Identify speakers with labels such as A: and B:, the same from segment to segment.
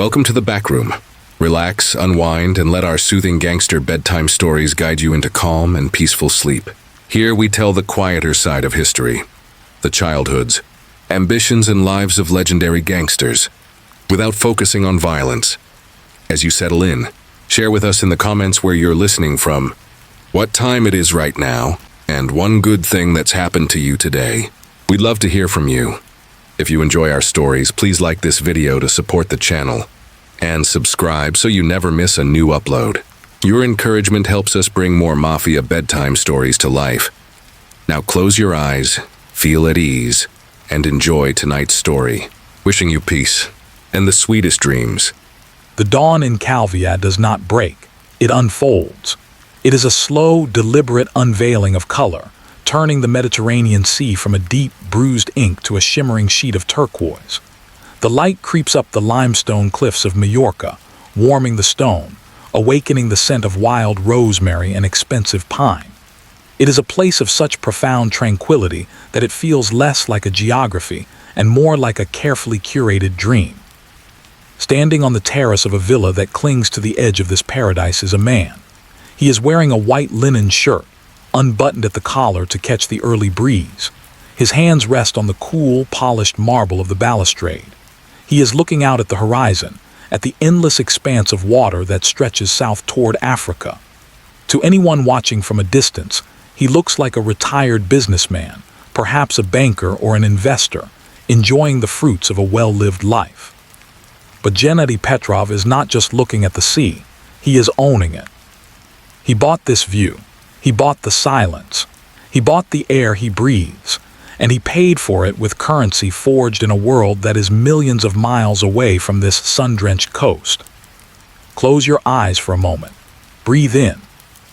A: Welcome to the back room. Relax, unwind, and let our soothing gangster bedtime stories guide you into calm and peaceful sleep. Here we tell the quieter side of history, the childhoods, ambitions, and lives of legendary gangsters, without focusing on violence. As you settle in, share with us in the comments where you're listening from, what time it is right now, and one good thing that's happened to you today. We'd love to hear from you. If you enjoy our stories, please like this video to support the channel, and subscribe so you never miss a new upload. Your encouragement helps us bring more Mafia bedtime stories to life. Now close your eyes, feel at ease, and enjoy tonight's story. Wishing you peace and the sweetest dreams.
B: The dawn in Calvia does not break, it unfolds. It is a slow, deliberate unveiling of color, turning the Mediterranean Sea from a deep, bruised ink to a shimmering sheet of turquoise. The light creeps up the limestone cliffs of Majorca, warming the stone, awakening the scent of wild rosemary and expensive pine. It is a place of such profound tranquility that it feels less like a geography and more like a carefully curated dream. Standing on the terrace of a villa that clings to the edge of this paradise is a man. He is wearing a white linen shirt, unbuttoned at the collar to catch the early breeze. His hands rest on the cool, polished marble of the balustrade. He is looking out at the horizon, at the endless expanse of water that stretches south toward Africa. To anyone watching from a distance, he looks like a retired businessman, perhaps a banker or an investor, enjoying the fruits of a well-lived life. But Gennady Petrov is not just looking at the sea, he is owning it. He bought this view. He bought the silence. He bought the air he breathes, and he paid for it with currency forged in a world that is millions of miles away from this sun-drenched coast. Close your eyes for a moment. Breathe in.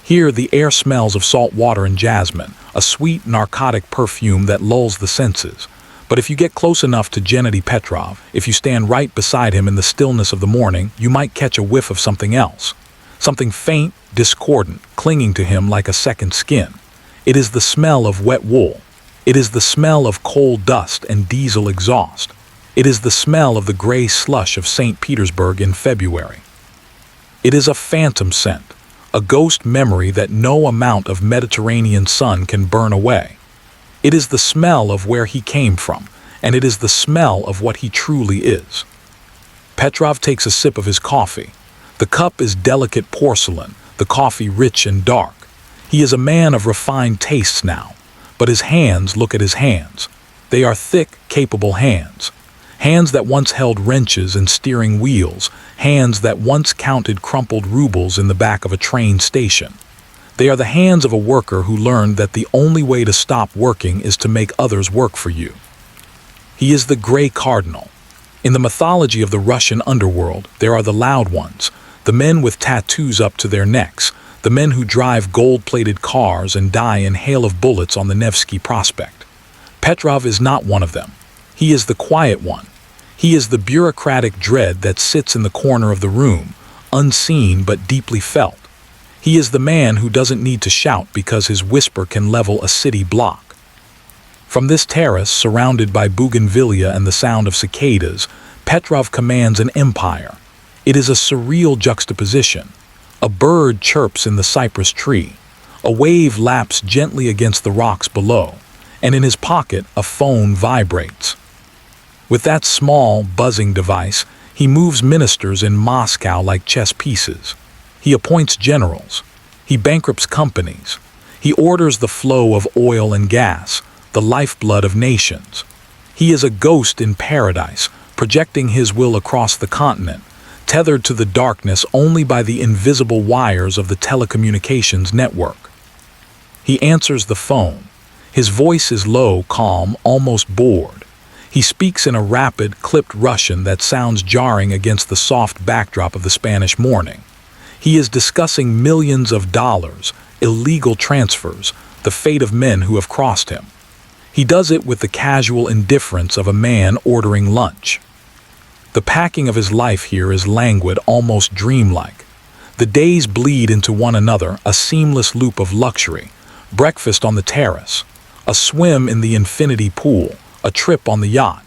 B: Here the air smells of salt water and jasmine, a sweet narcotic perfume that lulls the senses. But if you get close enough to Gennady Petrov, if you stand right beside him in the stillness of the morning, you might catch a whiff of something else. Something faint, discordant, clinging to him like a second skin. It is the smell of wet wool. It is the smell of coal dust and diesel exhaust. It is the smell of the gray slush of St. Petersburg in February. It is a phantom scent, a ghost memory that no amount of Mediterranean sun can burn away. It is the smell of where he came from, and it is the smell of what he truly is. Petrov takes a sip of his coffee. The cup is delicate porcelain, the coffee rich and dark. He is a man of refined tastes now, but his hands, look at his hands. They are thick, capable hands. Hands that once held wrenches and steering wheels, hands that once counted crumpled rubles in the back of a train station. They are the hands of a worker who learned that the only way to stop working is to make others work for you. He is the Gray Cardinal. In the mythology of the Russian underworld, there are the loud ones, the men with tattoos up to their necks, the men who drive gold-plated cars and die in hail of bullets on the Nevsky Prospect. Petrov is not one of them. He is the quiet one. He is the bureaucratic dread that sits in the corner of the room, unseen but deeply felt. He is the man who doesn't need to shout because his whisper can level a city block. From this terrace, surrounded by bougainvillea and the sound of cicadas, Petrov commands an empire. It is a surreal juxtaposition. A bird chirps in the cypress tree. A wave laps gently against the rocks below, and in his pocket a phone vibrates. With that small, buzzing device, he moves ministers in Moscow like chess pieces. He appoints generals. He bankrupts companies. He orders the flow of oil and gas, the lifeblood of nations. He is a ghost in paradise, projecting his will across the continent, tethered to the darkness only by the invisible wires of the telecommunications network. He answers the phone. His voice is low, calm, almost bored. He speaks in a rapid, clipped Russian that sounds jarring against the soft backdrop of the Spanish morning. He is discussing millions of dollars, illegal transfers, the fate of men who have crossed him. He does it with the casual indifference of a man ordering lunch. The packing of his life here is languid, almost dreamlike. The days bleed into one another, a seamless loop of luxury. Breakfast on the terrace, a swim in the infinity pool, a trip on the yacht.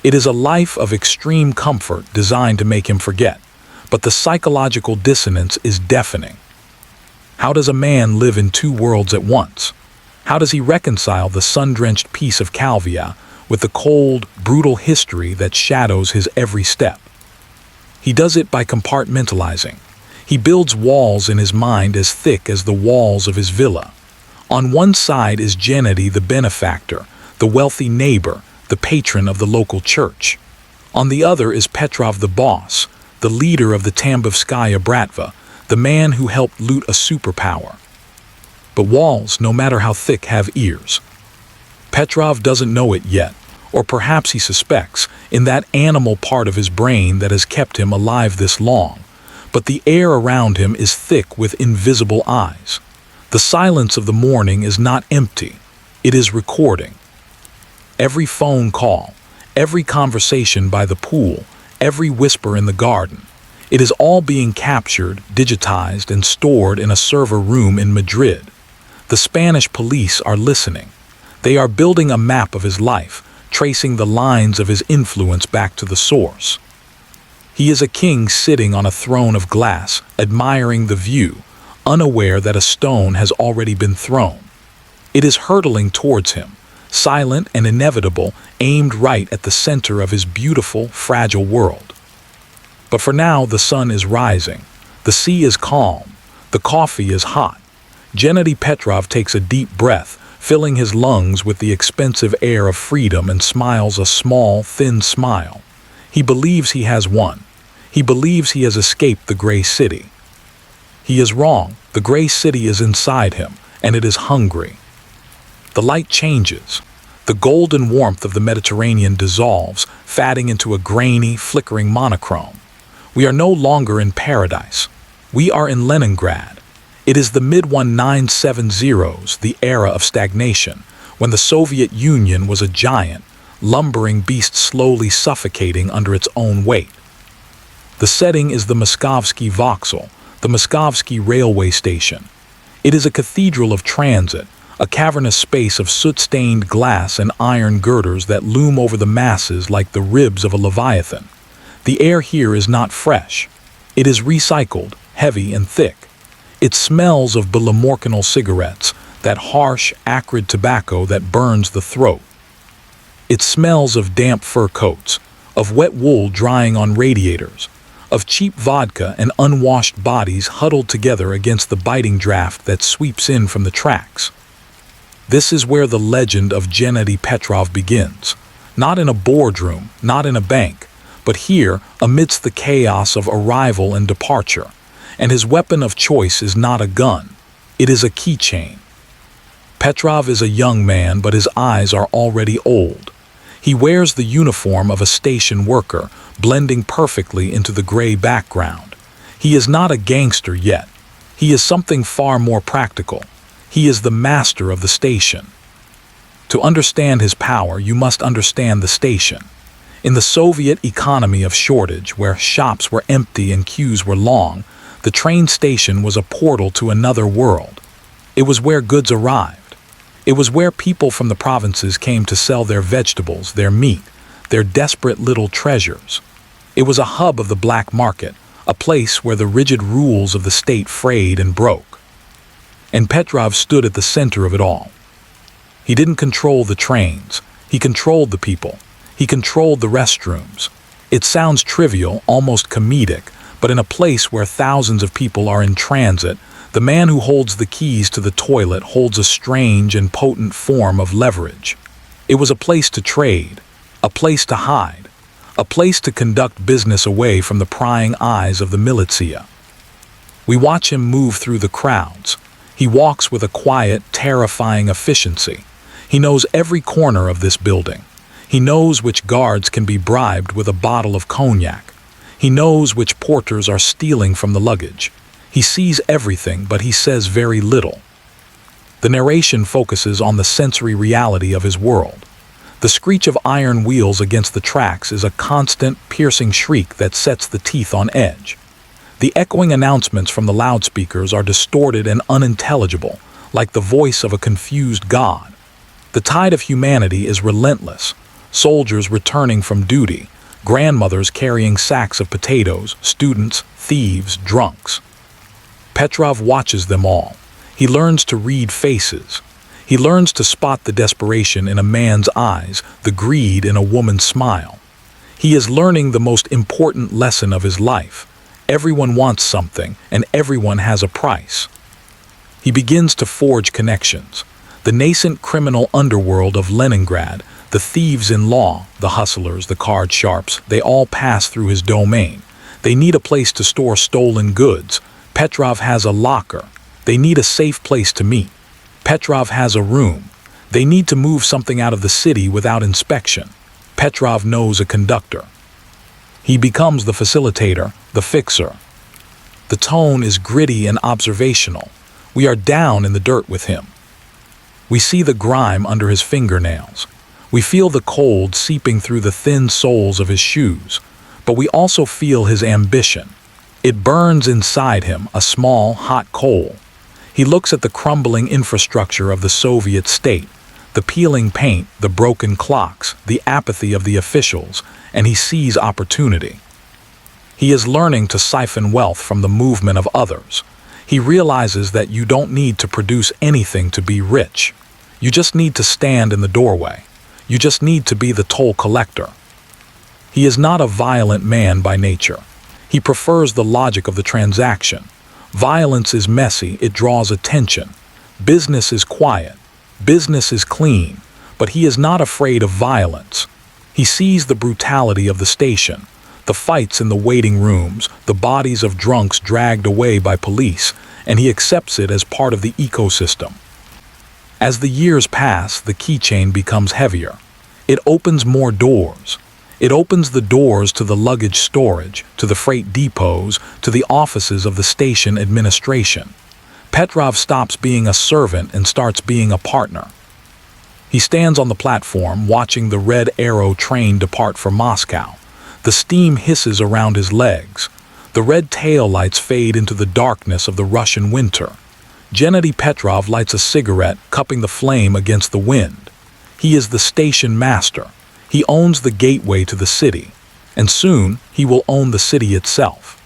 B: It is a life of extreme comfort designed to make him forget, but the psychological dissonance is deafening. How does a man live in two worlds at once? How does he reconcile the sun-drenched peace of Calvia with the cold, brutal history that shadows his every step? He does it by compartmentalizing. He builds walls in his mind as thick as the walls of his villa. On one side is Gennady the benefactor, the wealthy neighbor, the patron of the local church. On the other is Petrov the boss, the leader of the Tambovskaya Bratva, the man who helped loot a superpower. But walls, no matter how thick, have ears. Petrov doesn't know it yet, or perhaps he suspects, in that animal part of his brain that has kept him alive this long. But the air around him is thick with invisible eyes. The silence of the morning is not empty. It is recording. Every phone call, every conversation by the pool, every whisper in the garden. It is all being captured, digitized, and stored in a server room in Madrid. The Spanish police are listening. They are building a map of his life, tracing the lines of his influence back to the source. He is a king sitting on a throne of glass, admiring the view, unaware that a stone has already been thrown. It is hurtling towards him, silent and inevitable, aimed right at the center of his beautiful, fragile world. But for now, the sun is rising. The sea is calm. The coffee is hot. Gennady Petrov takes a deep breath, filling his lungs with the expensive air of freedom, and smiles a small, thin smile. He believes he has won. He believes he has escaped the gray city. He is wrong. The gray city is inside him, and it is hungry. The light changes. The golden warmth of the Mediterranean dissolves, fading into a grainy, flickering monochrome. We are no longer in paradise. We are in Leningrad. It is the mid-1970s, the era of stagnation, when the Soviet Union was a giant, lumbering beast slowly suffocating under its own weight. The setting is the Moskovsky Vokzal, the Moskovsky railway station. It is a cathedral of transit, a cavernous space of soot-stained glass and iron girders that loom over the masses like the ribs of a leviathan. The air here is not fresh. It is recycled, heavy and thick. It smells of Belamorcanal cigarettes, that harsh, acrid tobacco that burns the throat. It smells of damp fur coats, of wet wool drying on radiators, of cheap vodka and unwashed bodies huddled together against the biting draft that sweeps in from the tracks. This is where the legend of Gennady Petrov begins. Not in a boardroom, not in a bank, but here, amidst the chaos of arrival and departure. And his weapon of choice is not a gun. It is a keychain. Petrov is a young man, but his eyes are already old. He wears the uniform of a station worker, blending perfectly into the gray background. He is not a gangster yet. He is something far more practical. He is the master of the station. To understand his power, you must understand the station. In the Soviet economy of shortage, where shops were empty and queues were long, the train station was a portal to another world. It was where goods arrived. It was where people from the provinces came to sell their vegetables, their meat, their desperate little treasures. It was a hub of the black market, a place where the rigid rules of the state frayed and broke. And Petrov stood at the center of it all. He didn't control the trains. He controlled the people. He controlled the restrooms. It sounds trivial, almost comedic, but in a place where thousands of people are in transit, the man who holds the keys to the toilet holds a strange and potent form of leverage. It was a place to trade, a place to hide, a place to conduct business away from the prying eyes of the militia. We watch him move through the crowds. He walks with a quiet, terrifying efficiency. He knows every corner of this building. He knows which guards can be bribed with a bottle of cognac. He knows which porters are stealing from the luggage. He sees everything, but he says very little. The narration focuses on the sensory reality of his world. The screech of iron wheels against the tracks is a constant, piercing shriek that sets the teeth on edge. The echoing announcements from the loudspeakers are distorted and unintelligible, like the voice of a confused god. The tide of humanity is relentless. soldiers returning from duty, grandmothers carrying sacks of potatoes, students, thieves, drunks. Petrov watches them all. He learns to read faces. He learns to spot the desperation in a man's eyes, the greed in a woman's smile. He is learning the most important lesson of his life. Everyone wants something, and everyone has a price. He begins to forge connections. The nascent criminal underworld of Leningrad, the thieves in law, the hustlers, the card sharps, they all pass through his domain. They need a place to store stolen goods. Petrov has a locker. They need a safe place to meet. Petrov has a room. They need to move something out of the city without inspection. Petrov knows a conductor. He becomes the facilitator, the fixer. The tone is gritty and observational. We are down in the dirt with him. We see the grime under his fingernails. We feel the cold seeping through the thin soles of his shoes. But we also feel his ambition. It burns inside him, a small, hot coal. He looks at the crumbling infrastructure of the Soviet state, the peeling paint, the broken clocks, the apathy of the officials, and he sees opportunity. He is learning to siphon wealth from the movement of others. He realizes that you don't need to produce anything to be rich. You just need to stand in the doorway. You just need to be the toll collector. He is not a violent man by nature. He prefers the logic of the transaction. Violence is messy, it draws attention. Business is quiet. Business is clean. But he is not afraid of violence. He sees the brutality of the station, the fights in the waiting rooms, the bodies of drunks dragged away by police, and he accepts it as part of the ecosystem. As the years pass, the keychain becomes heavier. It opens more doors. It opens the doors to the luggage storage, to the freight depots, to the offices of the station administration. Petrov stops being a servant and starts being a partner. He stands on the platform watching the Red Arrow train depart for Moscow. The steam hisses around his legs. The red taillights fade into the darkness of the Russian winter. Gennady Petrov lights a cigarette, cupping the flame against the wind. He is the station master. He owns the gateway to the city, and soon he will own the city itself.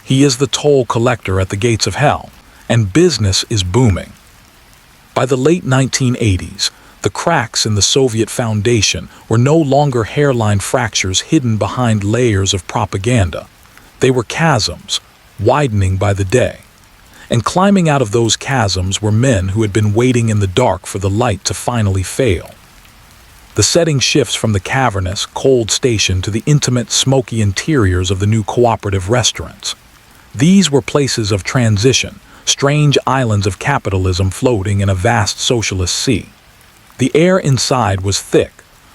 B: He is the toll collector at the gates of hell, and business is booming. By the late 1980s, the cracks in the Soviet foundation were no longer hairline fractures hidden behind layers of propaganda. They were chasms, widening by the day. And climbing out of those chasms were men who had been waiting in the dark for the light to finally fail. The setting shifts from the cavernous, cold station to the intimate, smoky interiors of the new cooperative restaurants. These were places of transition, strange islands of capitalism floating in a vast socialist sea. The air inside was thick,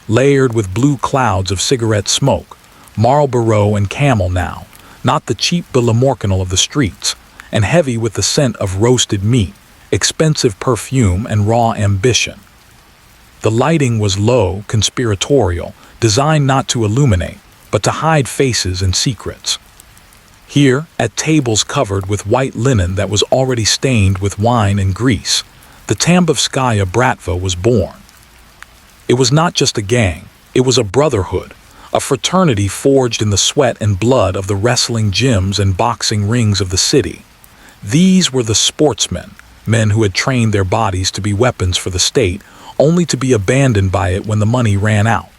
B: layered with blue clouds of cigarette smoke, Marlboro and Camel now, not the cheap billemorcanal of the streets, and heavy with the scent of roasted meat, expensive perfume, and raw ambition. The lighting was low, conspiratorial, designed not to illuminate, but to hide faces and secrets. Here, at tables covered with white linen that was already stained with wine and grease, the Tambovskaya Bratva was born. It was not just a gang, it was a brotherhood, a fraternity forged in the sweat and blood of the wrestling gyms and boxing rings of the city. These were the sportsmen, men who had trained their bodies to be weapons for the state, only to be abandoned by it when the money ran out.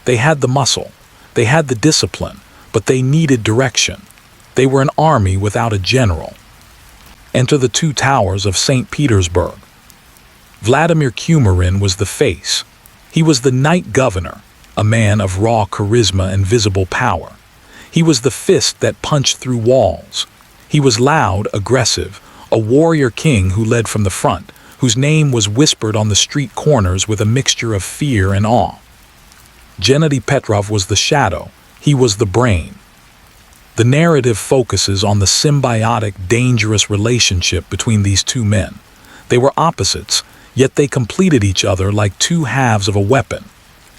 B: They had the muscle, they had the discipline, but they needed direction. They were an army without a general. Enter the two towers of St. Petersburg. Vladimir Kumarin was the face. He was the night governor, a man of raw charisma and visible power. He was the fist that punched through walls. He was loud, aggressive, a warrior king who led from the front, whose name was whispered on the street corners with a mixture of fear and awe. Gennady Petrov was the shadow. He was the brain. The narrative focuses on the symbiotic, dangerous relationship between these two men. They were opposites, yet they completed each other like two halves of a weapon.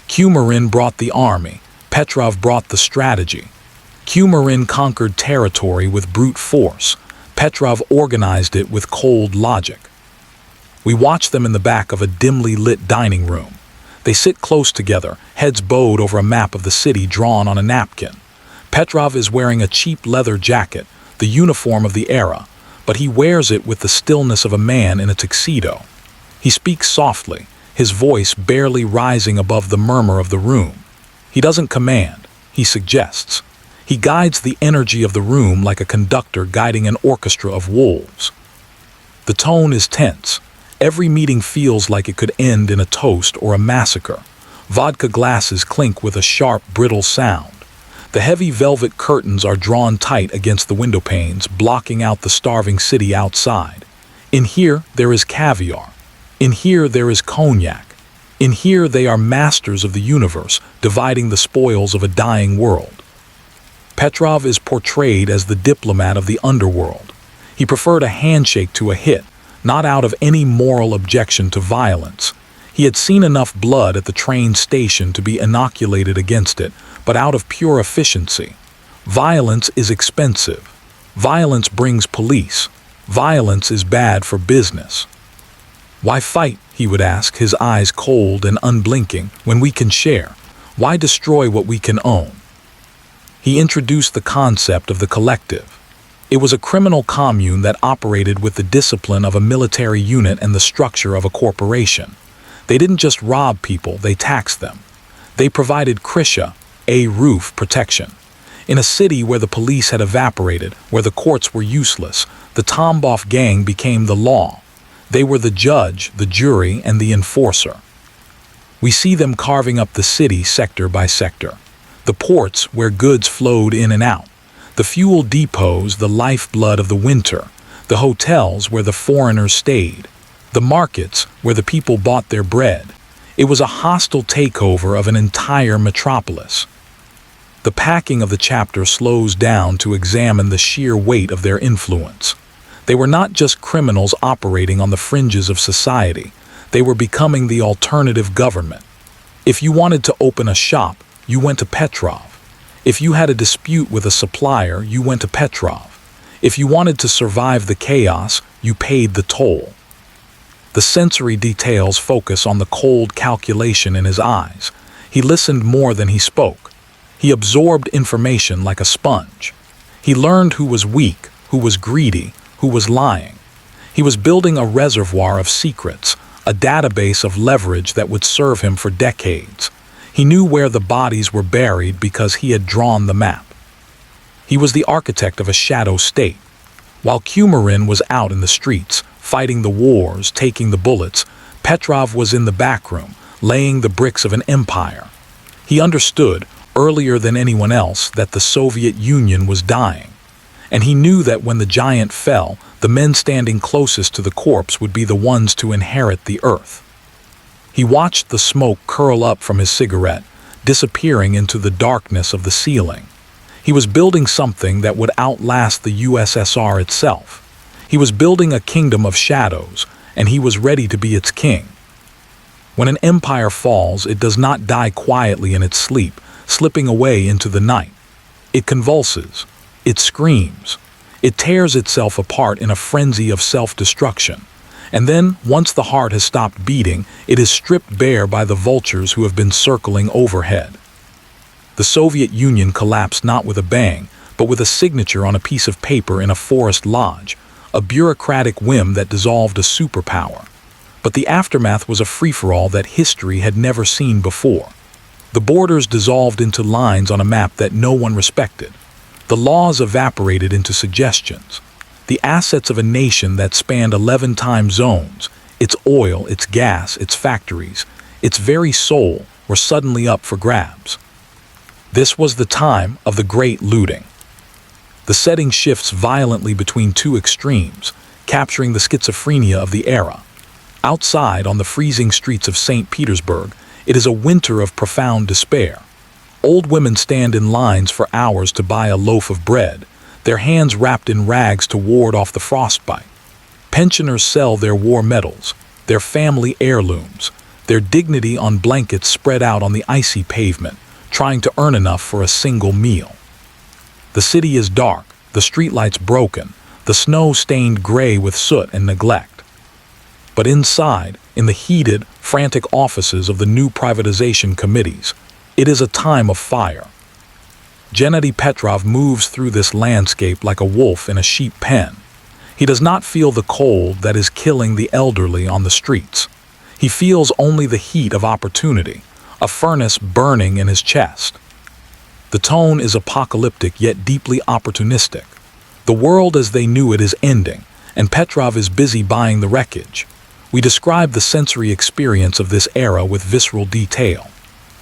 B: Kumarin brought the army. Petrov brought the strategy. Kumarin conquered territory with brute force. Petrov organized it with cold logic. We watched them in the back of a dimly lit dining room. They sit close together, heads bowed over a map of the city drawn on a napkin. Petrov is wearing a cheap leather jacket, the uniform of the era, but he wears it with the stillness of a man in a tuxedo. He speaks softly, his voice barely rising above the murmur of the room. He doesn't command, he suggests. He guides the energy of the room like a conductor guiding an orchestra of wolves. The tone is tense. Every meeting feels like it could end in a toast or a massacre. Vodka glasses clink with a sharp, brittle sound. The heavy velvet curtains are drawn tight against the window panes, blocking out the starving city outside. In here, there is caviar. In here, there is cognac. In here, they are masters of the universe, dividing the spoils of a dying world. Petrov is portrayed as the diplomat of the underworld. He preferred a handshake to a hit, not out of any moral objection to violence. He had seen enough blood at the train station to be inoculated against it, but out of pure efficiency. Violence is expensive. Violence brings police. Violence is bad for business. Why fight, he would ask, his eyes cold and unblinking, when we can share? Why destroy what we can own? He introduced the concept of the collective. It was a criminal commune that operated with the discipline of a military unit and the structure of a corporation. They didn't just rob people, they taxed them. They provided krisha, a roof, protection. In a city where the police had evaporated, where the courts were useless, the Tambov gang became the law. They were the judge, the jury, and the enforcer. We see them carving up the city sector by sector. The ports where goods flowed in and out. The fuel depots, the lifeblood of the winter. The hotels where the foreigners stayed. The markets where the people bought their bread. It was a hostile takeover of an entire metropolis. The packing of the chapter slows down to examine the sheer weight of their influence. They were not just criminals operating on the fringes of society. They were becoming the alternative government. If you wanted to open a shop, you went to Petrov. If you had a dispute with a supplier, you went to Petrov. If you wanted to survive the chaos, you paid the toll. The sensory details focus on the cold calculation in his eyes. He listened more than he spoke. He absorbed information like a sponge. He learned who was weak, who was greedy, who was lying. He was building a reservoir of secrets, a database of leverage that would serve him for decades. He knew where the bodies were buried because he had drawn the map. He was the architect of a shadow state. While Kumarin was out in the streets, fighting the wars, taking the bullets, Petrov was in the backroom, laying the bricks of an empire. He understood, earlier than anyone else, that the Soviet Union was dying. And he knew that when the giant fell, the men standing closest to the corpse would be the ones to inherit the earth. He watched the smoke curl up from his cigarette, disappearing into the darkness of the ceiling. He was building something that would outlast the USSR itself. He was building a kingdom of shadows, and he was ready to be its king. When an empire falls, it does not die quietly in its sleep, slipping away into the night. It convulses. It screams. It tears itself apart in a frenzy of self-destruction. And then, once the heart has stopped beating, it is stripped bare by the vultures who have been circling overhead. The Soviet Union collapsed not with a bang, but with a signature on a piece of paper in a forest lodge, a bureaucratic whim that dissolved a superpower. But the aftermath was a free-for-all that history had never seen before. The borders dissolved into lines on a map that no one respected. The laws evaporated into suggestions. The assets of a nation that spanned 11 time zones, its oil, its gas, its factories, its very soul, were suddenly up for grabs. This was the time of the great looting. The setting shifts violently between two extremes, capturing the schizophrenia of the era. Outside, on the freezing streets of St. Petersburg, it is a winter of profound despair. Old women stand in lines for hours to buy a loaf of bread, their hands wrapped in rags to ward off the frostbite. Pensioners sell their war medals, their family heirlooms, their dignity on blankets spread out on the icy pavement, trying to earn enough for a single meal. The city is dark, the streetlights broken, the snow stained gray with soot and neglect. But inside, in the heated, frantic offices of the new privatization committees. It is a time of fire. Gennady Petrov moves through this landscape like a wolf in a sheep pen. He does not feel the cold that is killing the elderly on the streets. He feels only the heat of opportunity, a furnace burning in his chest. The tone is apocalyptic yet deeply opportunistic. The world as they knew it is ending, and Petrov is busy buying the wreckage. We describe the sensory experience of this era with visceral detail.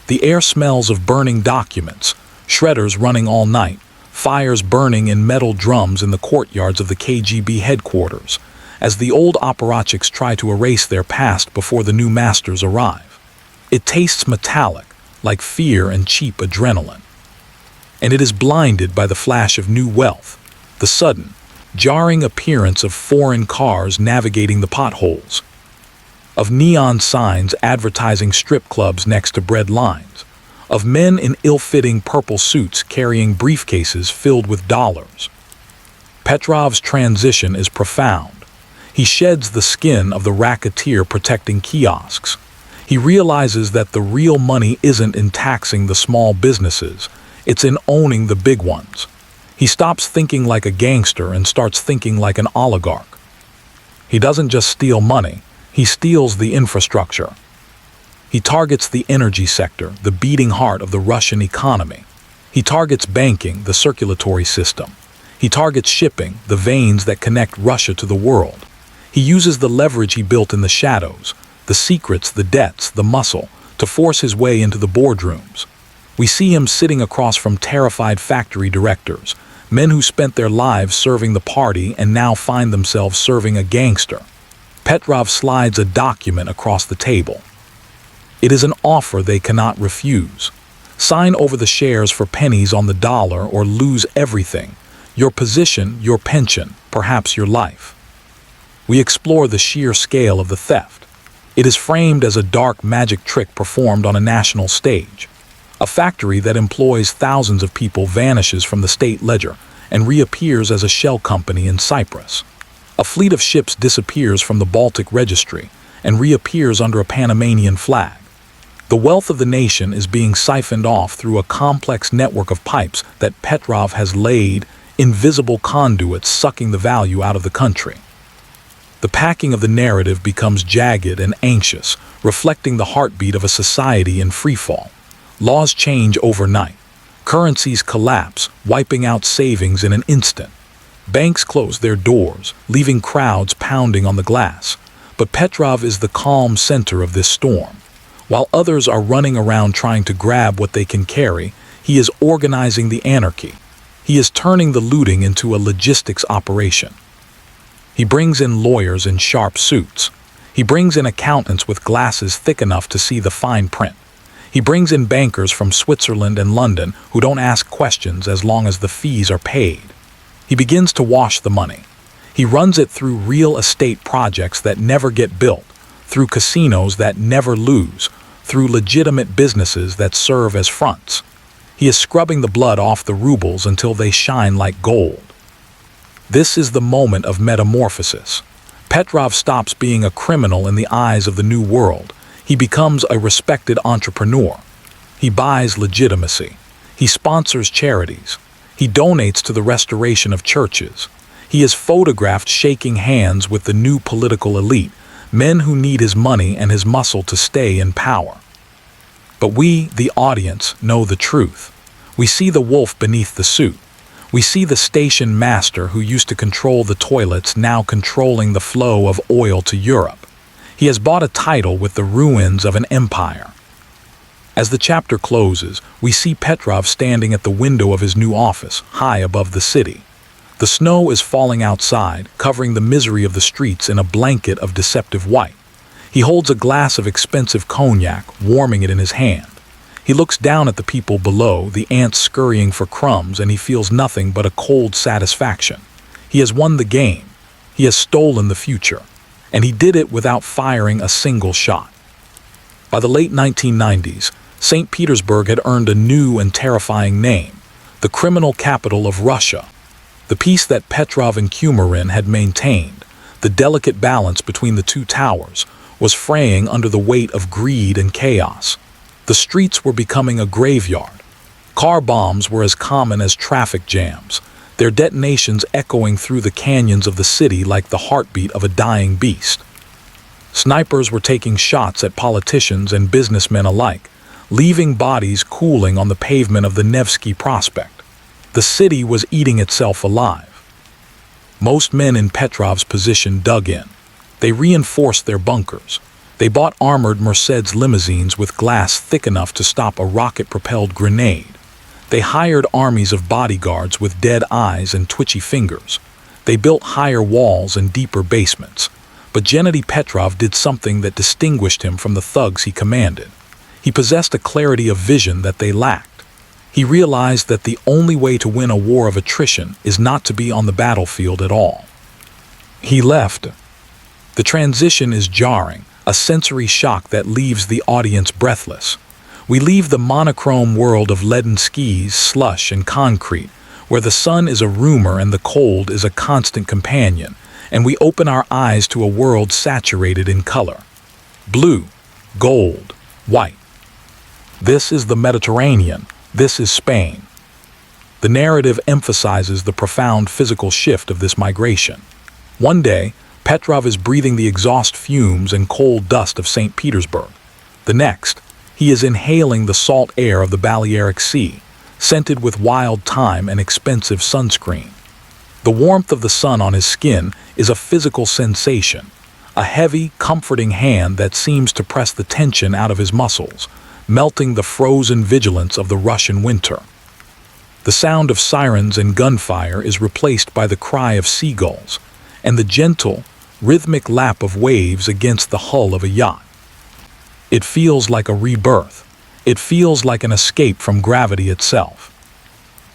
B: The air smells of burning documents, shredders running all night, fires burning in metal drums in the courtyards of the KGB headquarters, as the old apparatchiks try to erase their past before the new masters arrive. It tastes metallic, like fear and cheap adrenaline. And it is blinded by the flash of new wealth, the sudden, jarring appearance of foreign cars navigating the potholes, of neon signs advertising strip clubs next to bread lines, of men in ill-fitting purple suits carrying briefcases filled with dollars. Petrov's transition is profound. He sheds the skin of the racketeer protecting kiosks. He realizes that the real money isn't in taxing the small businesses, it's in owning the big ones. He stops thinking like a gangster and starts thinking like an oligarch. He doesn't just steal money, he steals the infrastructure. He targets the energy sector, the beating heart of the Russian economy. He targets banking, the circulatory system. He targets shipping, the veins that connect Russia to the world. He uses the leverage he built in the shadows, the secrets, the debts, the muscle, to force his way into the boardrooms. We see him sitting across from terrified factory directors, men who spent their lives serving the party and now find themselves serving a gangster. Petrov slides a document across the table. It is an offer they cannot refuse. Sign over the shares for pennies on the dollar or lose everything. Your position, your pension, perhaps your life. We explore the sheer scale of the theft. It is framed as a dark magic trick performed on a national stage. A factory that employs thousands of people vanishes from the state ledger and reappears as a shell company in Cyprus. A fleet of ships disappears from the Baltic registry and reappears under a Panamanian flag. The wealth of the nation is being siphoned off through a complex network of pipes that Petrov has laid, invisible conduits sucking the value out of the country. The packing of the narrative becomes jagged and anxious, reflecting the heartbeat of a society in freefall. Laws change overnight. Currencies collapse, wiping out savings in an instant. Banks close their doors, leaving crowds pounding on the glass. But Petrov is the calm center of this storm. While others are running around trying to grab what they can carry, he is organizing the anarchy. He is turning the looting into a logistics operation. He brings in lawyers in sharp suits. He brings in accountants with glasses thick enough to see the fine print. He brings in bankers from Switzerland and London who don't ask questions as long as the fees are paid. He begins to wash the money. He runs it through real estate projects that never get built, through casinos that never lose, through legitimate businesses that serve as fronts. He is scrubbing the blood off the rubles until they shine like gold. This is the moment of metamorphosis. Petrov stops being a criminal in the eyes of the new world. He becomes a respected entrepreneur. He buys legitimacy. He sponsors charities. He donates to the restoration of churches. He is photographed shaking hands with the new political elite, men who need his money and his muscle to stay in power. But we, the audience, know the truth. We see the wolf beneath the suit. We see the station master who used to control the toilets now controlling the flow of oil to Europe. He has bought a title with the ruins of an empire. As the chapter closes, we see Petrov standing at the window of his new office, high above the city. The snow is falling outside, covering the misery of the streets in a blanket of deceptive white. He holds a glass of expensive cognac, warming it in his hand. He looks down at the people below, the ants scurrying for crumbs, and he feels nothing but a cold satisfaction. He has won the game. He has stolen the future. And he did it without firing a single shot. By the late 1990s, St. Petersburg had earned a new and terrifying name, the criminal capital of Russia. The peace that Petrov and Kumarin had maintained, the delicate balance between the two towers, was fraying under the weight of greed and chaos. The streets were becoming a graveyard. Car bombs were as common as traffic jams, their detonations echoing through the canyons of the city like the heartbeat of a dying beast. Snipers were taking shots at politicians and businessmen alike, leaving bodies cooling on the pavement of the Nevsky Prospect. The city was eating itself alive. Most men in Petrov's position dug in. They reinforced their bunkers. They bought armored Mercedes limousines with glass thick enough to stop a rocket-propelled grenade. They hired armies of bodyguards with dead eyes and twitchy fingers. They built higher walls and deeper basements. But Gennady Petrov did something that distinguished him from the thugs he commanded. He possessed a clarity of vision that they lacked. He realized that the only way to win a war of attrition is not to be on the battlefield at all. He left. The transition is jarring, a sensory shock that leaves the audience breathless. We leave the monochrome world of leaden skis, slush, and concrete, where the sun is a rumor and the cold is a constant companion, and we open our eyes to a world saturated in color. Blue, gold, white. This is the Mediterranean. This is Spain. The narrative emphasizes the profound physical shift of this migration. One day, Petrov is breathing the exhaust fumes and coal dust of St. Petersburg. The next, he is inhaling the salt air of the Balearic Sea, scented with wild thyme and expensive sunscreen. The warmth of the sun on his skin is a physical sensation, a heavy, comforting hand that seems to press the tension out of his muscles, melting the frozen vigilance of the Russian winter. The sound of sirens and gunfire is replaced by the cry of seagulls and the gentle, rhythmic lap of waves against the hull of a yacht. It feels like a rebirth. It feels like an escape from gravity itself.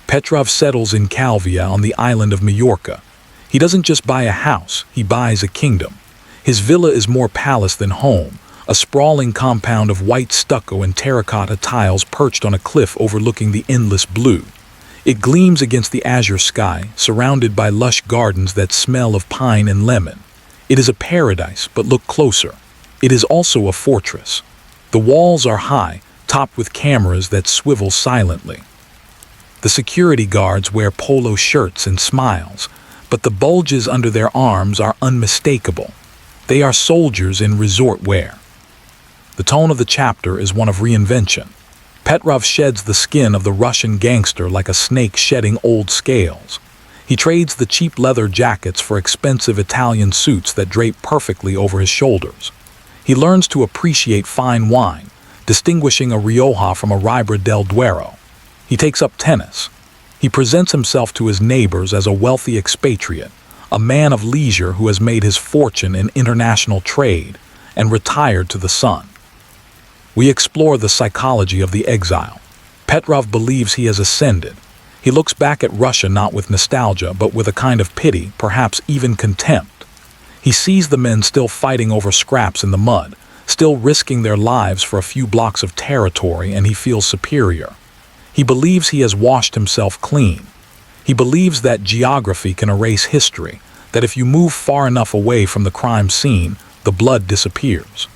B: Petrov settles in Calvia on the island of Majorca. He doesn't just buy a house, he buys a kingdom. His villa is more palace than home, a sprawling compound of white stucco and terracotta tiles perched on a cliff overlooking the endless blue. It gleams against the azure sky, surrounded by lush gardens that smell of pine and lemon. It is a paradise, but look closer. It is also a fortress. The walls are high, topped with cameras that swivel silently. The security guards wear polo shirts and smiles, but the bulges under their arms are unmistakable. They are soldiers in resort wear. The tone of the chapter is one of reinvention. Petrov sheds the skin of the Russian gangster like a snake shedding old scales. He trades the cheap leather jackets for expensive Italian suits that drape perfectly over his shoulders. He learns to appreciate fine wine, distinguishing a Rioja from a Ribera del Duero. He takes up tennis. He presents himself to his neighbors as a wealthy expatriate, a man of leisure who has made his fortune in international trade and retired to the sun. We explore the psychology of the exile. Petrov believes he has ascended. He looks back at Russia not with nostalgia, but with a kind of pity, perhaps even contempt. He sees the men still fighting over scraps in the mud, still risking their lives for a few blocks of territory, and he feels superior. He believes he has washed himself clean. He believes that geography can erase history, that if you move far enough away from the crime scene, the blood disappears.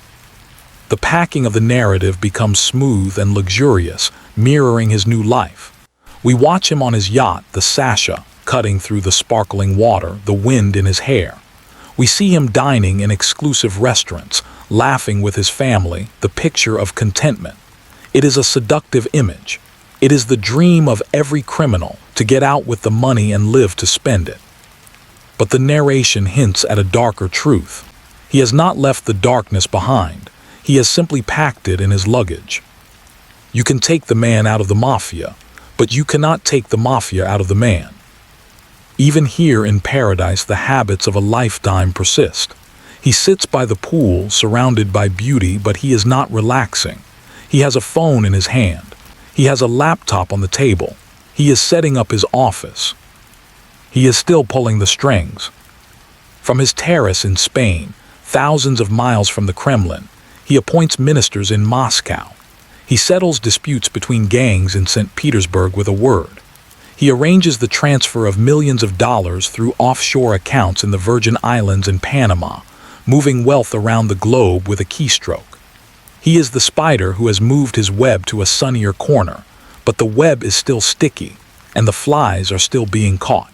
B: The packing of the narrative becomes smooth and luxurious, mirroring his new life. We watch him on his yacht, the Sasha, cutting through the sparkling water, the wind in his hair. We see him dining in exclusive restaurants, laughing with his family, the picture of contentment. It is a seductive image. It is the dream of every criminal to get out with the money and live to spend it. But the narration hints at a darker truth. He has not left the darkness behind. He has simply packed it in his luggage. You can take the man out of the Mafia, but you cannot take the Mafia out of the man. Even here in paradise, the habits of a lifetime persist. He sits by the pool, surrounded by beauty, but he is not relaxing. He has a phone in his hand. He has a laptop on the table. He is setting up his office. He is still pulling the strings. From his terrace in Spain, thousands of miles from the Kremlin, he appoints ministers in Moscow. He settles disputes between gangs in St. Petersburg with a word. He arranges the transfer of millions of dollars through offshore accounts in the Virgin Islands and Panama, moving wealth around the globe with a keystroke. He is the spider who has moved his web to a sunnier corner, but the web is still sticky, and the flies are still being caught.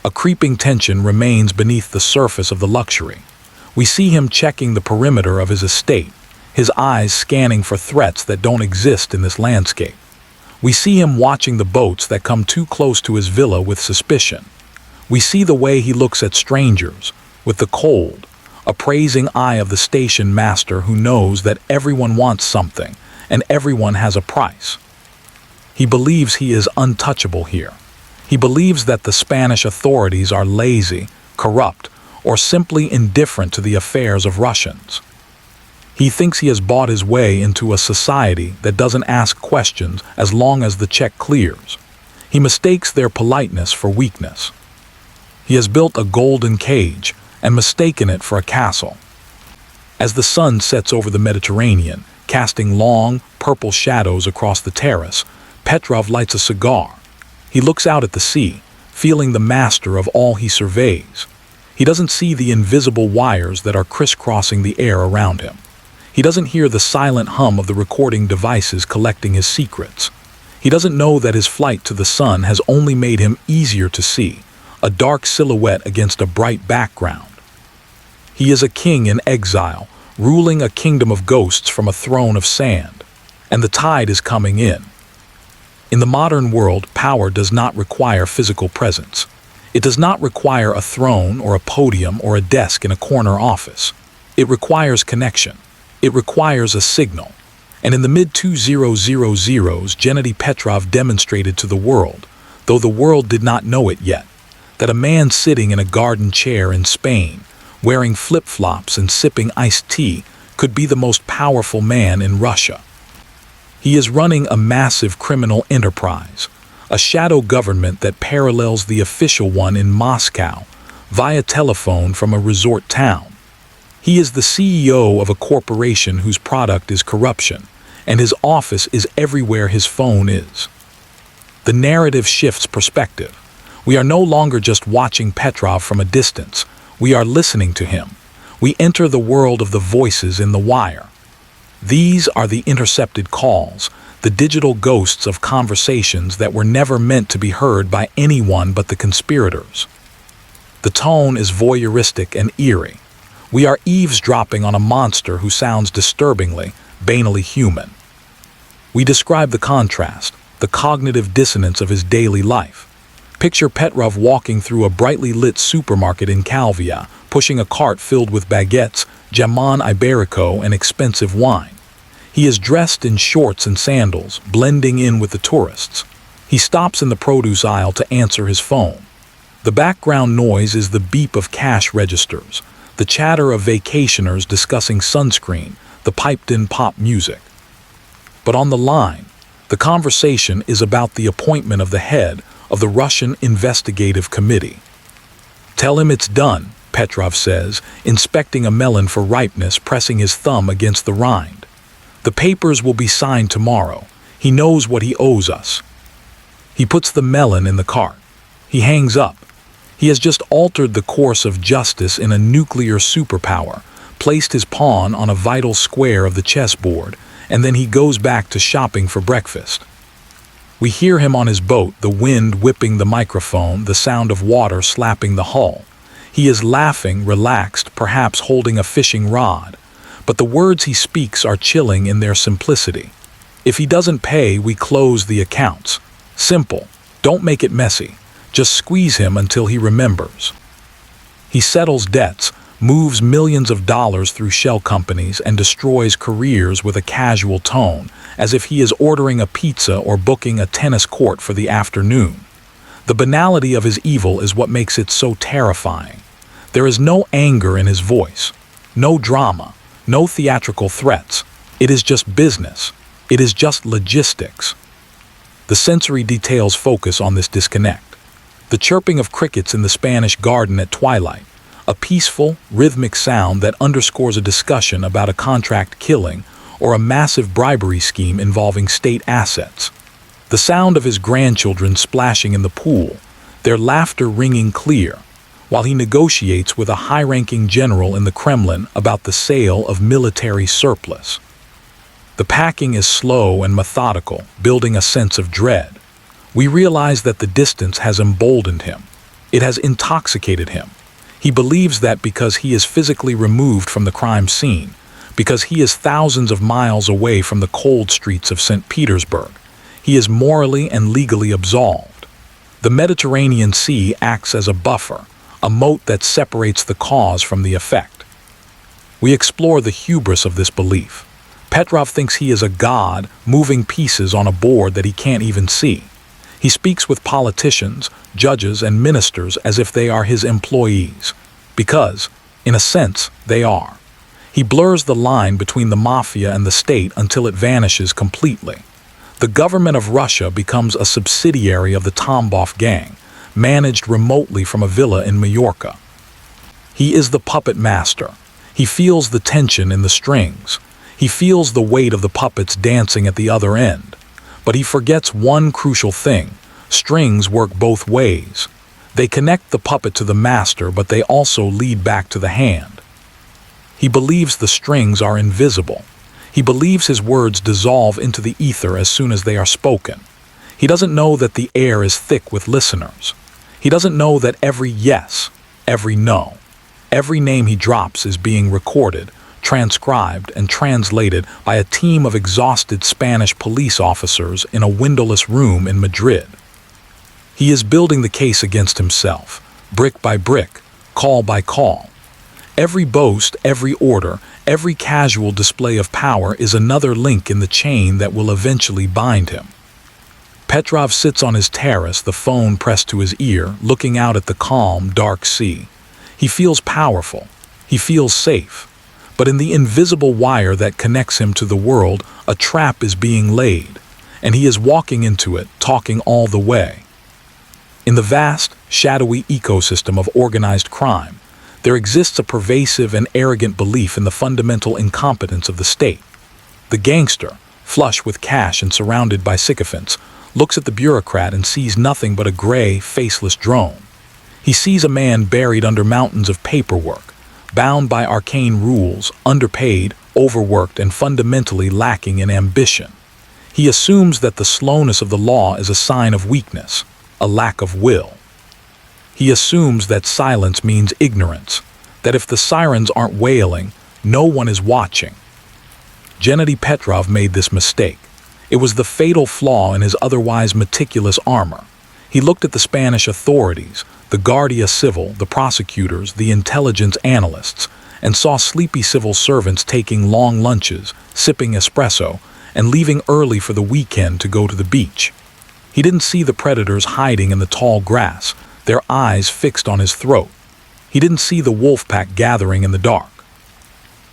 B: A creeping tension remains beneath the surface of the luxury. We see him checking the perimeter of his estate, his eyes scanning for threats that don't exist in this landscape. We see him watching the boats that come too close to his villa with suspicion. We see the way he looks at strangers, with the cold, appraising eye of the station master who knows that everyone wants something and everyone has a price. He believes he is untouchable here. He believes that the Spanish authorities are lazy, corrupt, or simply indifferent to the affairs of Russians. He thinks he has bought his way into a society that doesn't ask questions as long as the check clears. He mistakes their politeness for weakness. He has built a golden cage and mistaken it for a castle. As the sun sets over the Mediterranean, casting long, purple shadows across the terrace, Petrov lights a cigar. He looks out at the sea, feeling the master of all he surveys. He doesn't see the invisible wires that are crisscrossing the air around him. He doesn't hear the silent hum of the recording devices collecting his secrets. He doesn't know that his flight to the sun has only made him easier to see, a dark silhouette against a bright background. He is a king in exile, ruling a kingdom of ghosts from a throne of sand, and the tide is coming in. In the modern world, power does not require physical presence. It does not require a throne or a podium or a desk in a corner office. It requires connection. It requires a signal. And in the mid-2000s, Gennady Petrov demonstrated to the world, though the world did not know it yet, that a man sitting in a garden chair in Spain, wearing flip-flops and sipping iced tea, could be the most powerful man in Russia. He is running a massive criminal enterprise, a shadow government that parallels the official one in Moscow, via telephone from a resort town. He is the CEO of a corporation whose product is corruption, and his office is everywhere his phone is. The narrative shifts perspective. We are no longer just watching Petrov from a distance. We are listening to him. We enter the world of the voices in the wire. These are the intercepted calls, the digital ghosts of conversations that were never meant to be heard by anyone but the conspirators. The tone is voyeuristic and eerie. We are eavesdropping on a monster who sounds disturbingly, banally human. We describe the contrast, the cognitive dissonance of his daily life. Picture Petrov walking through a brightly lit supermarket in Calvia, pushing a cart filled with baguettes, jamon iberico, and expensive wine. He is dressed in shorts and sandals, blending in with the tourists. He stops in the produce aisle to answer his phone. The background noise is the beep of cash registers, the chatter of vacationers discussing sunscreen, the piped-in pop music. But on the line, the conversation is about the appointment of the head of the Russian Investigative Committee. "Tell him it's done," Petrov says, inspecting a melon for ripeness, pressing his thumb against the rind. "The papers will be signed tomorrow. He knows what he owes us." He puts the melon in the cart. He hangs up. He has just altered the course of justice in a nuclear superpower, placed his pawn on a vital square of the chessboard, and then he goes back to shopping for breakfast. We hear him on his boat, the wind whipping the microphone, the sound of water slapping the hull. He is laughing, relaxed, perhaps holding a fishing rod. But the words he speaks are chilling in their simplicity. "If he doesn't pay, we close the accounts. Simple. Don't make it messy. Just squeeze him until he remembers." He settles debts, moves millions of dollars through shell companies, and destroys careers with a casual tone, as if he is ordering a pizza or booking a tennis court for the afternoon. The banality of his evil is what makes it so terrifying. There is no anger in his voice, no drama, no theatrical threats. It is just business. It is just logistics. The sensory details focus on this disconnect. The chirping of crickets in the Spanish garden at twilight, a peaceful, rhythmic sound that underscores a discussion about a contract killing or a massive bribery scheme involving state assets. The sound of his grandchildren splashing in the pool, their laughter ringing clear. while he negotiates with a high-ranking general in the Kremlin about the sale of military surplus. The packing is slow and methodical, building a sense of dread. We realize that the distance has emboldened him. It has intoxicated him. He believes that because he is physically removed from the crime scene, because he is thousands of miles away from the cold streets of St. Petersburg, he is morally and legally absolved. The Mediterranean Sea acts as a buffer, a moat that separates the cause from the effect. We explore the hubris of this belief. Petrov thinks he is a god moving pieces on a board that he can't even see. He speaks with politicians, judges, and ministers as if they are his employees, because, in a sense, they are. He blurs the line between the Mafia and the state until it vanishes completely. The government of Russia becomes a subsidiary of the Tambov gang, managed remotely from a villa in Majorca. He is the puppet master. He feels the tension in the strings. He feels the weight of the puppets dancing at the other end. But he forgets one crucial thing. Strings work both ways. They connect the puppet to the master, but they also lead back to the hand. He believes the strings are invisible. He believes his words dissolve into the ether as soon as they are spoken. He doesn't know that the air is thick with listeners. He doesn't know that every yes, every no, every name he drops is being recorded, transcribed, and translated by a team of exhausted Spanish police officers in a windowless room in Madrid. He is building the case against himself, brick by brick, call by call. Every boast, every order, every casual display of power is another link in the chain that will eventually bind him. Petrov sits on his terrace, the phone pressed to his ear, looking out at the calm, dark sea. He feels powerful. He feels safe. But in the invisible wire that connects him to the world, a trap is being laid, and he is walking into it, talking all the way. In the vast, shadowy ecosystem of organized crime, there exists a pervasive and arrogant belief in the fundamental incompetence of the state. The gangster, flush with cash and surrounded by sycophants, looks at the bureaucrat and sees nothing but a gray, faceless drone. He sees a man buried under mountains of paperwork, bound by arcane rules, underpaid, overworked, and fundamentally lacking in ambition. He assumes that the slowness of the law is a sign of weakness, a lack of will. He assumes that silence means ignorance, that if the sirens aren't wailing, no one is watching. Gennady Petrov made this mistake. It was the fatal flaw in his otherwise meticulous armor. He looked at the Spanish authorities, the Guardia Civil, the prosecutors, the intelligence analysts, and saw sleepy civil servants taking long lunches, sipping espresso, and leaving early for the weekend to go to the beach. He didn't see the predators hiding in the tall grass, their eyes fixed on his throat. He didn't see the wolf pack gathering in the dark.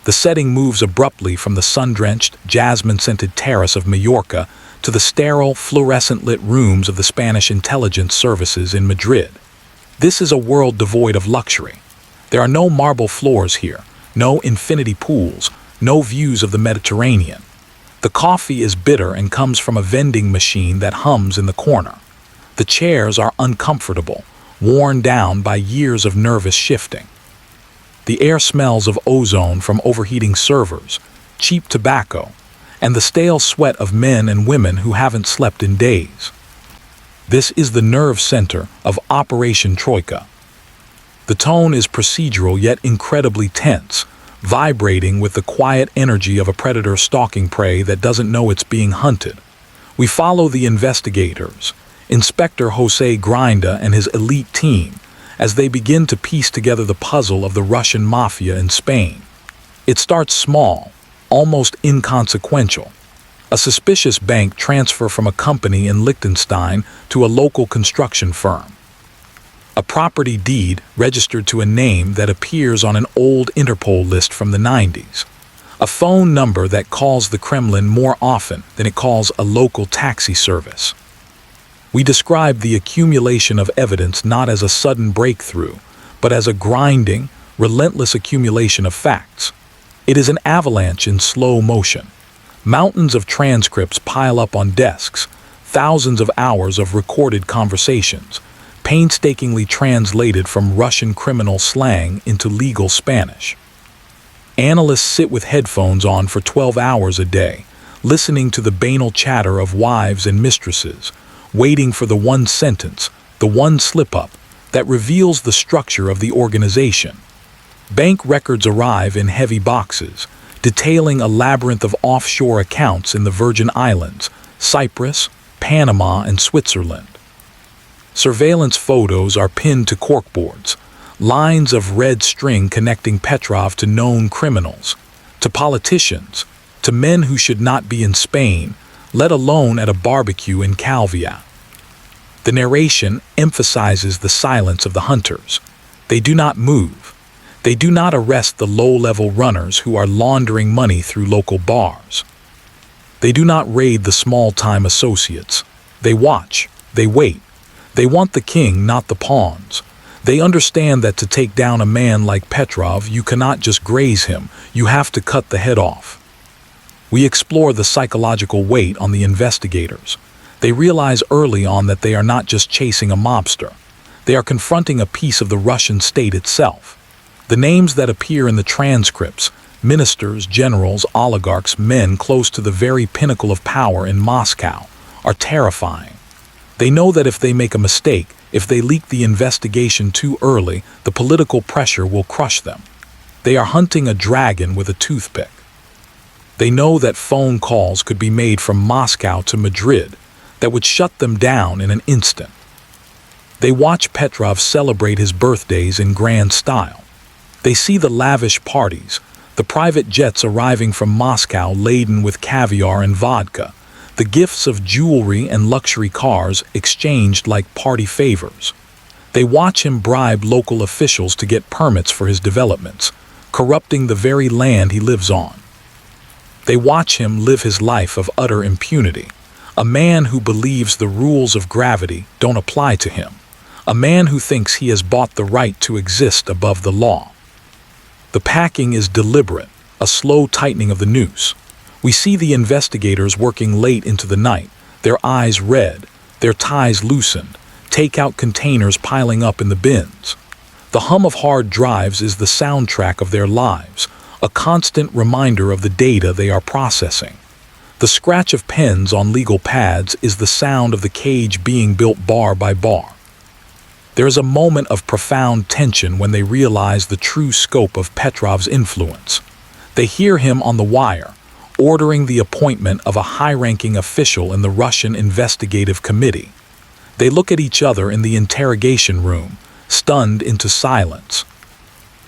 B: The setting moves abruptly from the sun-drenched, jasmine-scented terrace of Majorca to the sterile, fluorescent-lit rooms of the Spanish intelligence services in Madrid. This is a world devoid of luxury. There are no marble floors here, no infinity pools, no views of the Mediterranean. The coffee is bitter and comes from a vending machine that hums in the corner. The chairs are uncomfortable, worn down by years of nervous shifting. The air smells of ozone from overheating servers, cheap tobacco, and the stale sweat of men and women who haven't slept in days. This is the nerve center of Operation Troika. The tone is procedural yet incredibly tense, vibrating with the quiet energy of a predator stalking prey that doesn't know it's being hunted. We follow the investigators, Inspector Jose Grinda and his elite team, as they begin to piece together the puzzle of the Russian Mafia in Spain. It starts small, almost inconsequential. A suspicious bank transfer from a company in Liechtenstein to a local construction firm. A property deed registered to a name that appears on an old Interpol list from the 90s. A phone number that calls the Kremlin more often than it calls a local taxi service. We describe the accumulation of evidence not as a sudden breakthrough, but as a grinding, relentless accumulation of facts. It is an avalanche in slow motion. Mountains of transcripts pile up on desks, thousands of hours of recorded conversations, painstakingly translated from Russian criminal slang into legal Spanish. Analysts sit with headphones on for 12 hours a day, listening to the banal chatter of wives and mistresses, waiting for the one sentence, the one slip-up, that reveals the structure of the organization. Bank records arrive in heavy boxes, detailing a labyrinth of offshore accounts in the Virgin Islands, Cyprus, Panama, and Switzerland. Surveillance photos are pinned to corkboards, lines of red string connecting Petrov to known criminals, to politicians, to men who should not be in Spain, let alone at a barbecue in Calvia. The narration emphasizes the silence of the hunters. They do not move. They do not arrest the low-level runners who are laundering money through local bars. They do not raid the small-time associates. They watch. They wait. They want the king, not the pawns. They understand that to take down a man like Petrov, you cannot just graze him. You have to cut the head off. We explore the psychological weight on the investigators. They realize early on that they are not just chasing a mobster. They are confronting a piece of the Russian state itself. The names that appear in the transcripts, ministers, generals, oligarchs, men close to the very pinnacle of power in Moscow, are terrifying. They know that if they make a mistake, if they leak the investigation too early, the political pressure will crush them. They are hunting a dragon with a toothpick. They know that phone calls could be made from Moscow to Madrid that would shut them down in an instant. They watch Petrov celebrate his birthdays in grand style. They see the lavish parties, the private jets arriving from Moscow laden with caviar and vodka, the gifts of jewelry and luxury cars exchanged like party favors. They watch him bribe local officials to get permits for his developments, corrupting the very land he lives on. They watch him live his life of utter impunity, a man who believes the rules of gravity don't apply to him, a man who thinks he has bought the right to exist above the law. The packing is deliberate, a slow tightening of the noose. We see the investigators working late into the night, their eyes red, their ties loosened, takeout containers piling up in the bins. The hum of hard drives is the soundtrack of their lives, a constant reminder of the data they are processing. The scratch of pens on legal pads is the sound of the cage being built bar by bar. There is a moment of profound tension when they realize the true scope of Petrov's influence. They hear him on the wire, ordering the appointment of a high-ranking official in the Russian investigative committee. They look at each other in the interrogation room, stunned into silence.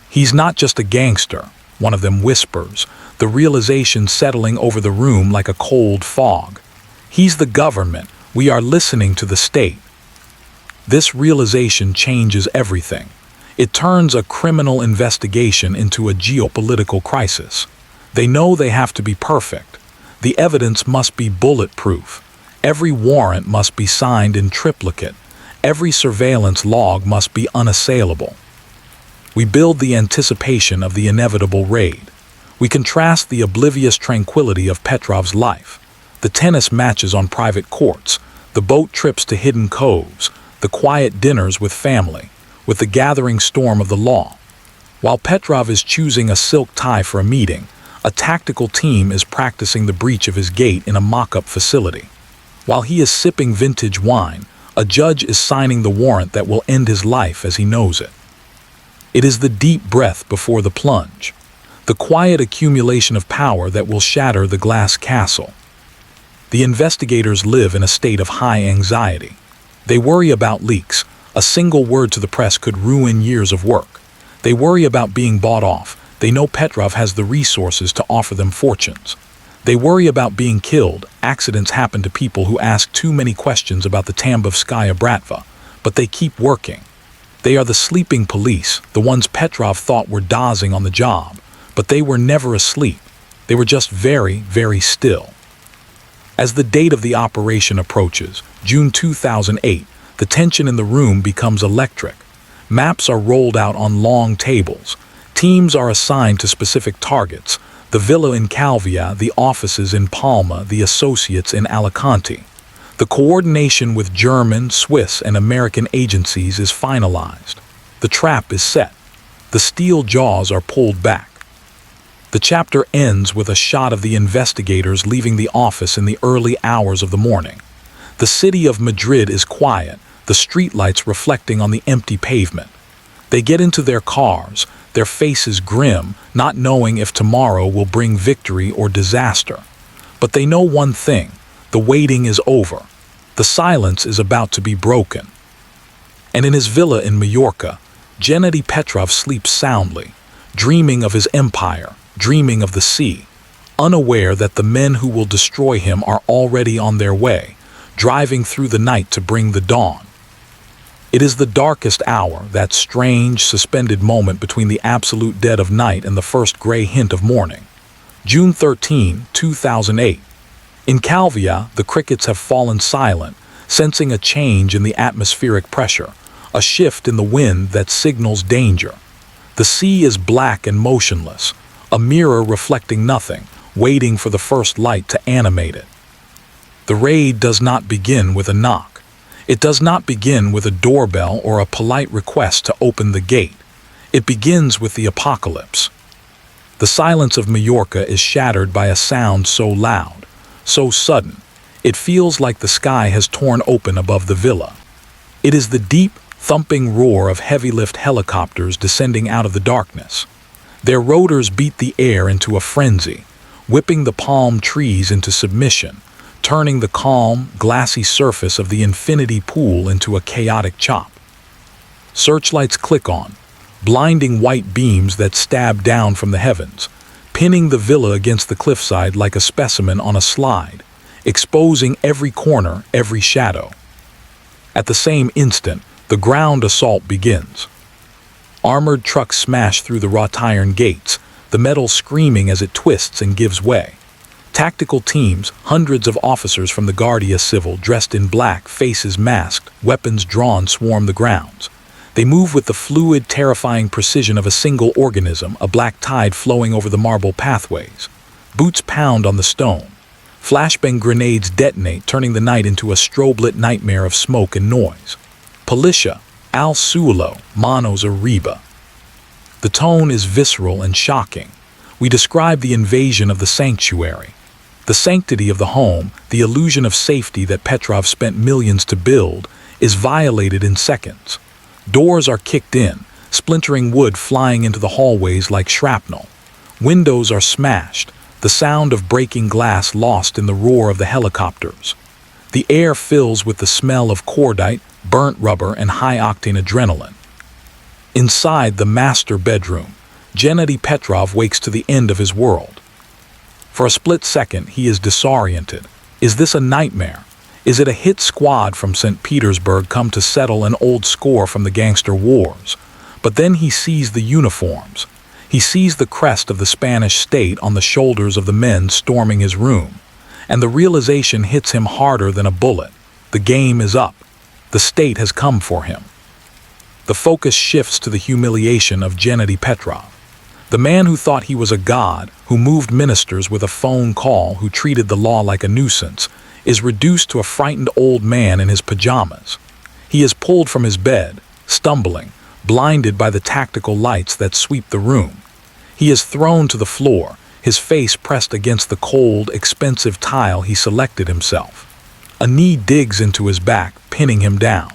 B: "He's not just a gangster," one of them whispers, the realization settling over the room like a cold fog. "He's the government. We are listening to the state." This realization changes everything. It turns a criminal investigation into a geopolitical crisis. They know they have to be perfect. The evidence must be bulletproof. Every warrant must be signed in triplicate. Every surveillance log must be unassailable. We build the anticipation of the inevitable raid. We contrast the oblivious tranquility of Petrov's life, the tennis matches on private courts, the boat trips to hidden coves, the quiet dinners with family, with the gathering storm of the law. While Petrov is choosing a silk tie for a meeting, a tactical team is practicing the breach of his gate in a mock-up facility. While he is sipping vintage wine, a judge is signing the warrant that will end his life as he knows it. It is the deep breath before the plunge, the quiet accumulation of power that will shatter the glass castle. The investigators live in a state of high anxiety. They worry about leaks. A single word to the press could ruin years of work. They worry about being bought off. They know Petrov has the resources to offer them fortunes. They worry about being killed. Accidents happen to people who ask too many questions about the Tambovskaya Bratva, but they keep working. They are the sleeping police, the ones Petrov thought were dozing on the job, but they were never asleep. They were just very, very still. As the date of the operation approaches, June 2008, the tension in the room becomes electric. Maps are rolled out on long tables. Teams are assigned to specific targets: the villa in Calvia, the offices in Palma, the associates in Alicante. The coordination with German, Swiss, and American agencies is finalized. The trap is set. The steel jaws are pulled back. The chapter ends with a shot of the investigators leaving the office in the early hours of the morning. The city of Madrid is quiet, the streetlights reflecting on the empty pavement. They get into their cars, their faces grim, not knowing if tomorrow will bring victory or disaster. But they know one thing: the waiting is over. The silence is about to be broken. And in his villa in Majorca, Gennady Petrov sleeps soundly, dreaming of his empire, dreaming of the sea, unaware that the men who will destroy him are already on their way, driving through the night to bring the dawn. It is the darkest hour, that strange, suspended moment between the absolute dead of night and the first gray hint of morning. June 13, 2008. In Calvia, the crickets have fallen silent, sensing a change in the atmospheric pressure, a shift in the wind that signals danger. The sea is black and motionless, a mirror reflecting nothing, waiting for the first light to animate it. The raid does not begin with a knock. It does not begin with a doorbell or a polite request to open the gate. It begins with the apocalypse. The silence of Majorca is shattered by a sound so loud, so sudden, it feels like the sky has torn open above the villa. It is the deep, thumping roar of heavy-lift helicopters descending out of the darkness. Their rotors beat the air into a frenzy, whipping the palm trees into submission, turning the calm, glassy surface of the infinity pool into a chaotic chop. Searchlights click on, blinding white beams that stab down from the heavens, pinning the villa against the cliffside like a specimen on a slide, exposing every corner, every shadow. At the same instant, the ground assault begins. Armored trucks smash through the wrought iron gates, the metal screaming as it twists and gives way. Tactical teams, hundreds of officers from the Guardia Civil dressed in black, faces masked, weapons drawn, swarm the grounds. They move with the fluid, terrifying precision of a single organism, a black tide flowing over the marble pathways. Boots pound on the stone. Flashbang grenades detonate, turning the night into a strobe-lit nightmare of smoke and noise. Policia, al suolo, manos arriba. The tone is visceral and shocking. We describe the invasion of the sanctuary. The sanctity of the home, the illusion of safety that Petrov spent millions to build, is violated in seconds. Doors are kicked in, splintering wood flying into the hallways like shrapnel. Windows are smashed, the sound of breaking glass lost in the roar of the helicopters. The air fills with the smell of cordite, burnt rubber, and high-octane adrenaline. Inside the master bedroom, Gennady Petrov wakes to the end of his world. For a split second, he is disoriented. Is this a nightmare? Is it a hit squad from St. Petersburg come to settle an old score from the gangster wars? But then he sees the uniforms. He sees the crest of the Spanish state on the shoulders of the men storming his room. And the realization hits him harder than a bullet. The game is up. The state has come for him. The focus shifts to the humiliation of Gennady Petrov. The man who thought he was a god, who moved ministers with a phone call, who treated the law like a nuisance, is reduced to a frightened old man in his pajamas. He is pulled from his bed, stumbling, blinded by the tactical lights that sweep the room. He is thrown to the floor, his face pressed against the cold, expensive tile he selected himself. A knee digs into his back, pinning him down.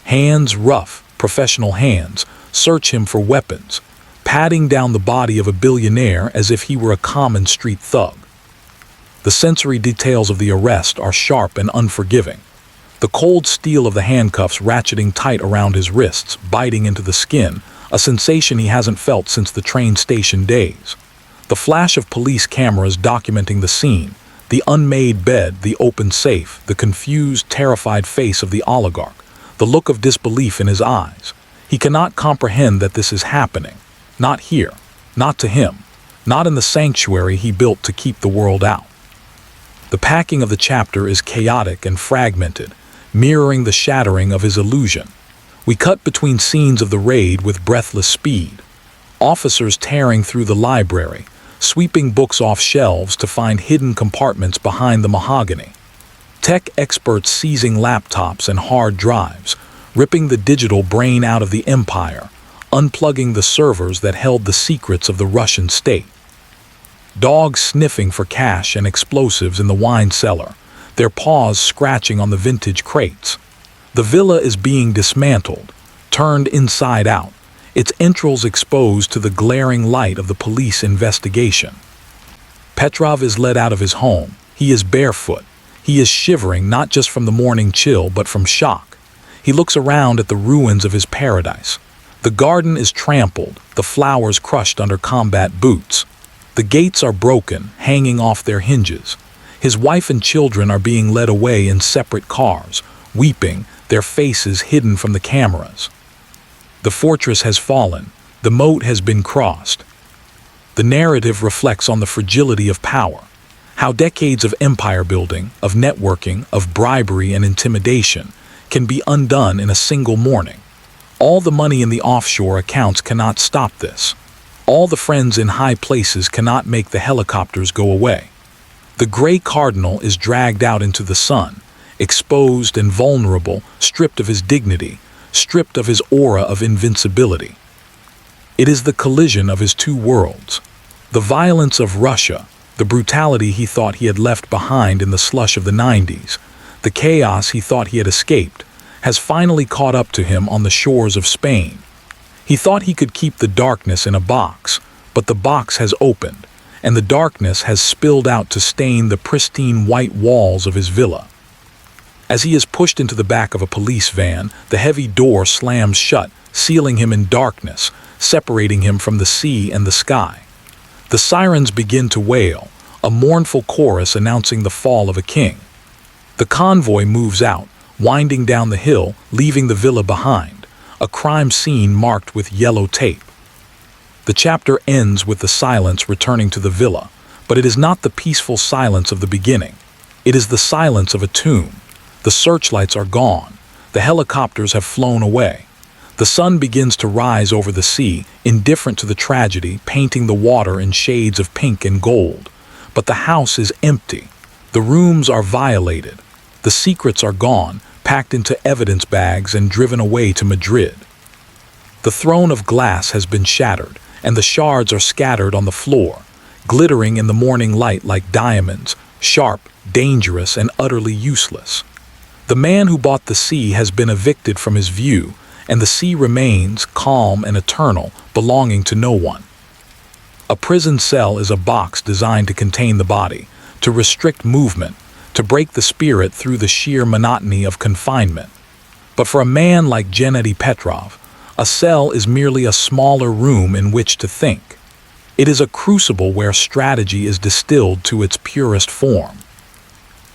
B: Hands, rough, professional hands, search him for weapons, patting down the body of a billionaire as if he were a common street thug. The sensory details of the arrest are sharp and unforgiving. The cold steel of the handcuffs ratcheting tight around his wrists, biting into the skin, a sensation he hasn't felt since the train station days. The flash of police cameras documenting the scene, the unmade bed, the open safe, the confused, terrified face of the oligarch, the look of disbelief in his eyes. He cannot comprehend that this is happening. Not here, not to him, not in the sanctuary he built to keep the world out. The packing of the chapter is chaotic and fragmented, mirroring the shattering of his illusion. We cut between scenes of the raid with breathless speed. Officers tearing through the library, sweeping books off shelves to find hidden compartments behind the mahogany. Tech experts seizing laptops and hard drives, ripping the digital brain out of the empire, unplugging the servers that held the secrets of the Russian state. Dogs sniffing for cash and explosives in the wine cellar, their paws scratching on the vintage crates. The villa is being dismantled, turned inside out, its entrails exposed to the glaring light of the police investigation. Petrov is led out of his home. He is barefoot. He is shivering not just from the morning chill but from shock. He looks around at the ruins of his paradise. The garden is trampled, the flowers crushed under combat boots. The gates are broken, hanging off their hinges. His wife and children are being led away in separate cars, weeping, their faces hidden from the cameras. The fortress has fallen. The moat has been crossed. The narrative reflects on the fragility of power, how decades of empire building, of networking, of bribery and intimidation can be undone in a single morning. All the money in the offshore accounts cannot stop this. All the friends in high places cannot make the helicopters go away. The gray cardinal is dragged out into the sun, exposed and vulnerable, stripped of his dignity, stripped of his aura of invincibility. It is the collision of his two worlds. The violence of Russia, the brutality he thought he had left behind in the slush of the 90s, the chaos he thought he had escaped, has finally caught up to him on the shores of Spain. He thought he could keep the darkness in a box, but the box has opened, and the darkness has spilled out to stain the pristine white walls of his villa. As he is pushed into the back of a police van, the heavy door slams shut, sealing him in darkness, separating him from the sea and the sky. The sirens begin to wail, a mournful chorus announcing the fall of a king. The convoy moves out, winding down the hill, leaving the villa behind, a crime scene marked with yellow tape. The chapter ends with the silence returning to the villa, but it is not the peaceful silence of the beginning. It is the silence of a tomb. The searchlights are gone. The helicopters have flown away. The sun begins to rise over the sea, indifferent to the tragedy, painting the water in shades of pink and gold. But the house is empty. The rooms are violated. The secrets are gone, packed into evidence bags and driven away to Madrid. The throne of glass has been shattered, and the shards are scattered on the floor, glittering in the morning light like diamonds, sharp, dangerous, and utterly useless. The man who bought the sea has been evicted from his view, and the sea remains, calm and eternal, belonging to no one. A prison cell is a box designed to contain the body, to restrict movement, to break the spirit through the sheer monotony of confinement. But for a man like Gennady Petrov, a cell is merely a smaller room in which to think. It is a crucible where strategy is distilled to its purest form.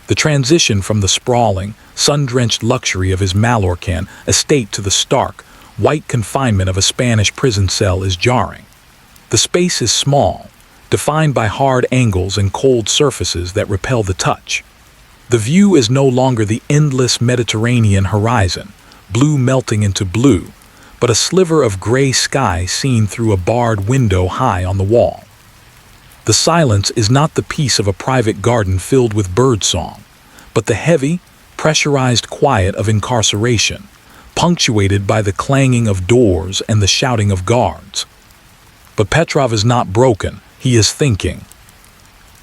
B: The transition from the sprawling, sun-drenched luxury of his Mallorcan estate to the stark, white confinement of a Spanish prison cell is jarring. The space is small, defined by hard angles and cold surfaces that repel the touch. The view is no longer the endless Mediterranean horizon, blue melting into blue, but a sliver of gray sky seen through a barred window high on the wall. The silence is not the peace of a private garden filled with birdsong, but the heavy, pressurized quiet of incarceration, punctuated by the clanging of doors and the shouting of guards. But Petrov is not broken, he is thinking.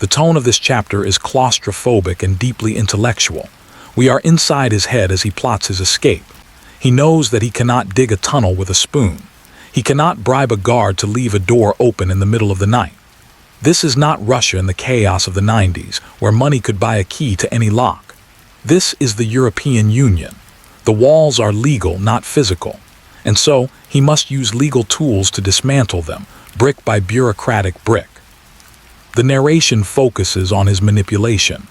B: The tone of this chapter is claustrophobic and deeply intellectual. We are inside his head as he plots his escape. He knows that he cannot dig a tunnel with a spoon. He cannot bribe a guard to leave a door open in the middle of the night. This is not Russia in the chaos of the 90s, where money could buy a key to any lock. This is the European Union. The walls are legal, not physical. And so, he must use legal tools to dismantle them, brick by bureaucratic brick. The narration focuses on his manipulation.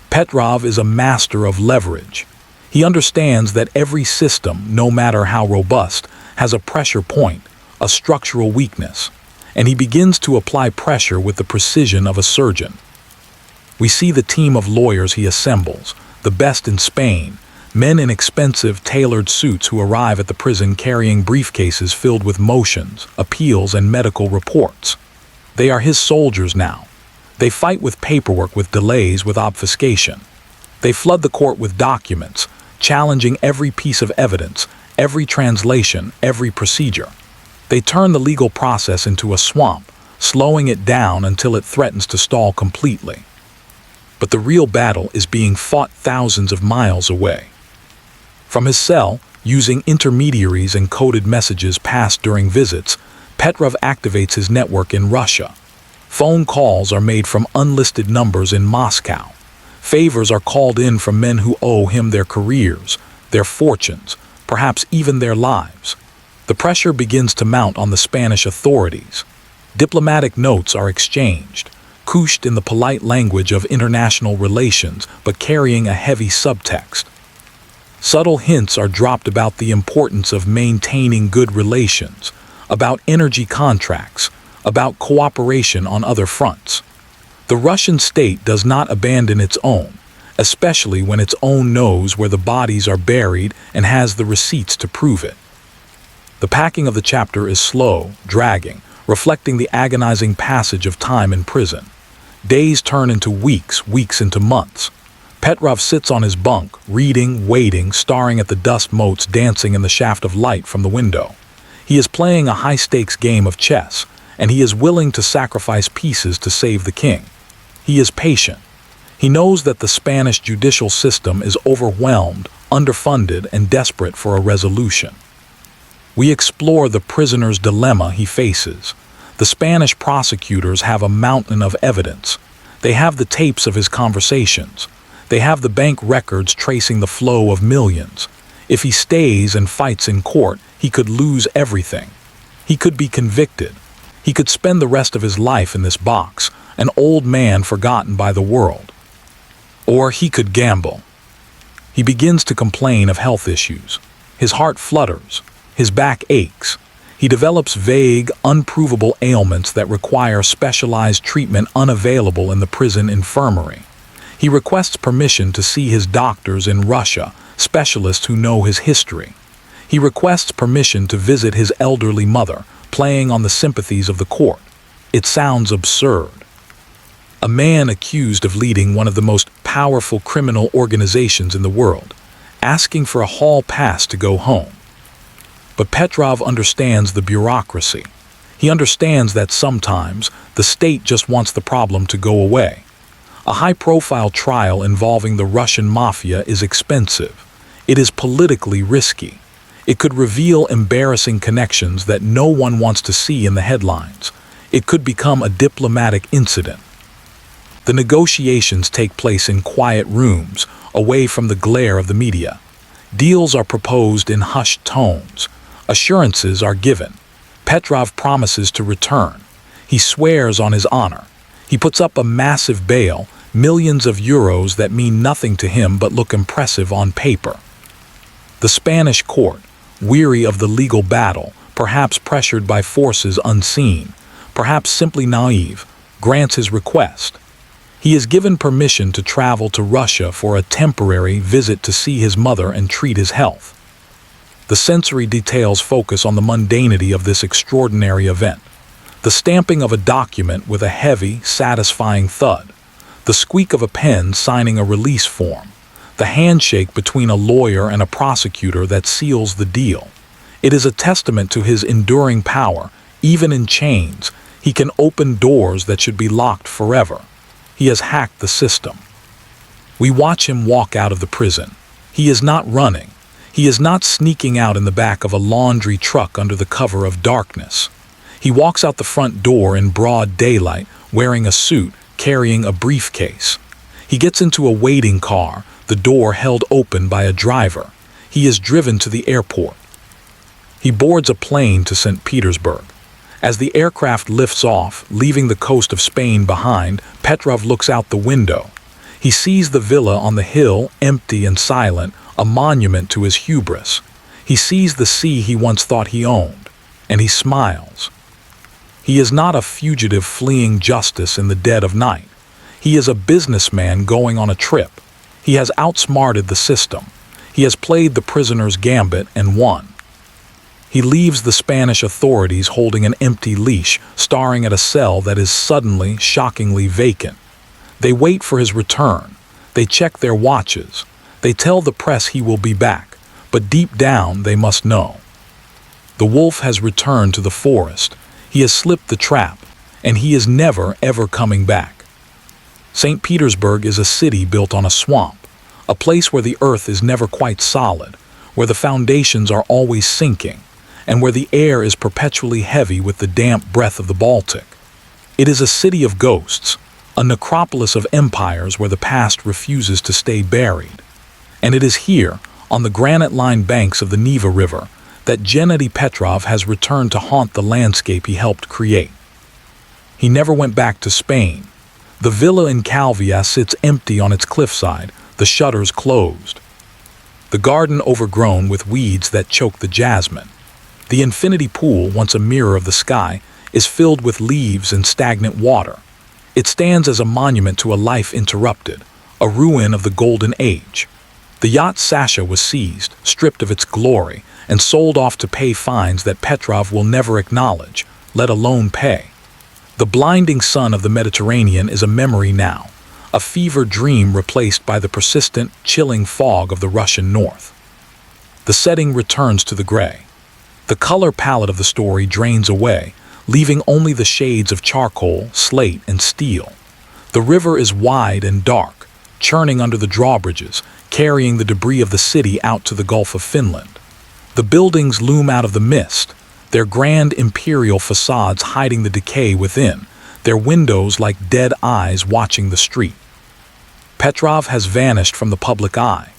B: Petrov is a master of leverage. He understands that every system, no matter how robust, has a pressure point, a structural weakness, and he begins to apply pressure with the precision of a surgeon. We see the team of lawyers he assembles, the best in Spain, men in expensive, tailored suits who arrive at the prison carrying briefcases filled with motions, appeals, and medical reports. They are his soldiers now. They fight with paperwork, with delays, with obfuscation. They flood the court with documents, challenging every piece of evidence, every translation, every procedure. They turn the legal process into a swamp, slowing it down until it threatens to stall completely. But the real battle is being fought thousands of miles away. From his cell, using intermediaries and coded messages passed during visits, Petrov activates his network in Russia. Phone calls are made from unlisted numbers in Moscow. Favors are called in from men who owe him their careers, their fortunes, perhaps even their lives. The pressure begins to mount on the Spanish authorities. Diplomatic notes are exchanged, couched in the polite language of international relations, but carrying a heavy subtext. Subtle hints are dropped about the importance of maintaining good relations, about energy contracts, about cooperation on other fronts. The Russian state does not abandon its own, especially when its own knows where the bodies are buried and has the receipts to prove it. The packing of the chapter is slow, dragging, reflecting the agonizing passage of time in prison. Days turn into weeks, weeks into months. Petrov sits on his bunk, reading, waiting, staring at the dust motes dancing in the shaft of light from the window. He is playing a high-stakes game of chess, and he is willing to sacrifice pieces to save the king. He is patient. He knows that the Spanish judicial system is overwhelmed, underfunded, and desperate for a resolution. We explore the prisoner's dilemma he faces. The Spanish prosecutors have a mountain of evidence. They have the tapes of his conversations. They have the bank records tracing the flow of millions. If he stays and fights in court, he could lose everything. He could be convicted. He could spend the rest of his life in this box, an old man forgotten by the world. Or he could gamble. He begins to complain of health issues. His heart flutters. His back aches. He develops vague, unprovable ailments that require specialized treatment unavailable in the prison infirmary. He requests permission to see his doctors in Russia, specialists who know his history. He requests permission to visit his elderly mother, playing on the sympathies of the court. It sounds absurd. A man accused of leading one of the most powerful criminal organizations in the world, asking for a hall pass to go home. But Petrov understands the bureaucracy. He understands that sometimes the state just wants the problem to go away. A high-profile trial involving the Russian Mafia is expensive. It is politically risky. It could reveal embarrassing connections that no one wants to see in the headlines. It could become a diplomatic incident. The negotiations take place in quiet rooms, away from the glare of the media. Deals are proposed in hushed tones. Assurances are given. Petrov promises to return. He swears on his honor. He puts up a massive bail, millions of euros that mean nothing to him but look impressive on paper. The Spanish court, weary of the legal battle, perhaps pressured by forces unseen, perhaps simply naive, grants his request. He is given permission to travel to Russia for a temporary visit to see his mother and treat his health. The sensory details focus on the mundanity of this extraordinary event. The stamping of a document with a heavy, satisfying thud. The squeak of a pen signing a release form. The handshake between a lawyer and a prosecutor that seals the deal. It is a testament to his enduring power. Even in chains, he can open doors that should be locked forever. He has hacked the system. We watch him walk out of the prison. He is not running. He is not sneaking out in the back of a laundry truck under the cover of darkness. He walks out the front door in broad daylight, wearing a suit, carrying a briefcase. He gets into a waiting car, the door held open by a driver. He is driven to the airport. He boards a plane to St. Petersburg. As the aircraft lifts off, leaving the coast of Spain behind, Petrov looks out the window. He sees the villa on the hill, empty and silent, a monument to his hubris. He sees the sea he once thought he owned, and he smiles. He is not a fugitive fleeing justice in the dead of night. He is a businessman going on a trip. He has outsmarted the system. He has played the prisoner's gambit and won. He leaves the Spanish authorities holding an empty leash, staring at a cell that is suddenly, shockingly vacant. They wait for his return. They check their watches. They tell the press he will be back, but deep down they must know. The wolf has returned to the forest. He has slipped the trap, and he is never, ever coming back. St. Petersburg is a city built on a swamp, a place where the earth is never quite solid, where the foundations are always sinking, and where the air is perpetually heavy with the damp breath of the Baltic. It is a city of ghosts, a necropolis of empires where the past refuses to stay buried. And it is here, on the granite-lined banks of the Neva River, that Gennady Petrov has returned to haunt the landscape he helped create. He never went back to Spain. The villa in Calvia sits empty on its cliffside, the shutters closed. The garden overgrown with weeds that choke the jasmine. The infinity pool, once a mirror of the sky, is filled with leaves and stagnant water. It stands as a monument to a life interrupted, a ruin of the golden age. The yacht Sasha was seized, stripped of its glory, and sold off to pay fines that Petrov will never acknowledge, let alone pay. The blinding sun of the Mediterranean is a memory now, a fever dream replaced by the persistent, chilling fog of the Russian north. The setting returns to the gray. The color palette of the story drains away, leaving only the shades of charcoal, slate, and steel. The river is wide and dark, churning under the drawbridges, carrying the debris of the city out to the Gulf of Finland. The buildings loom out of the mist, their grand imperial facades hiding the decay within, their windows like dead eyes watching the street. Petrov has vanished from the public eye.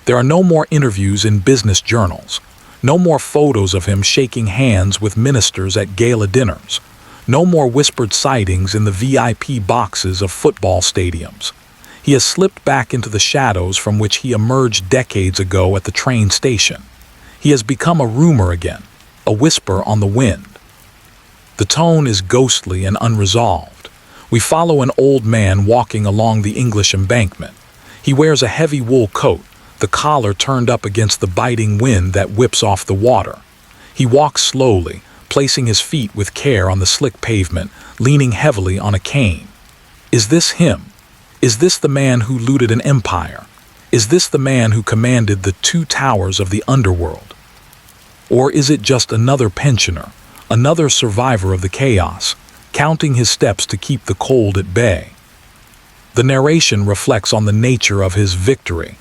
B: There are no more interviews in business journals, no more photos of him shaking hands with ministers at gala dinners, no more whispered sightings in the VIP boxes of football stadiums. He has slipped back into the shadows from which he emerged decades ago at the train station. He has become a rumor again, a whisper on the wind. The tone is ghostly and unresolved. We follow an old man walking along the English embankment. He wears a heavy wool coat, the collar turned up against the biting wind that whips off the water. He walks slowly, placing his feet with care on the slick pavement, leaning heavily on a cane. Is this him? Is this the man who looted an empire? Is this the man who commanded the 2 towers of the Underworld? Or is it just another pensioner, another survivor of the chaos, counting his steps to keep the cold at bay? The narration reflects on the nature of his victory.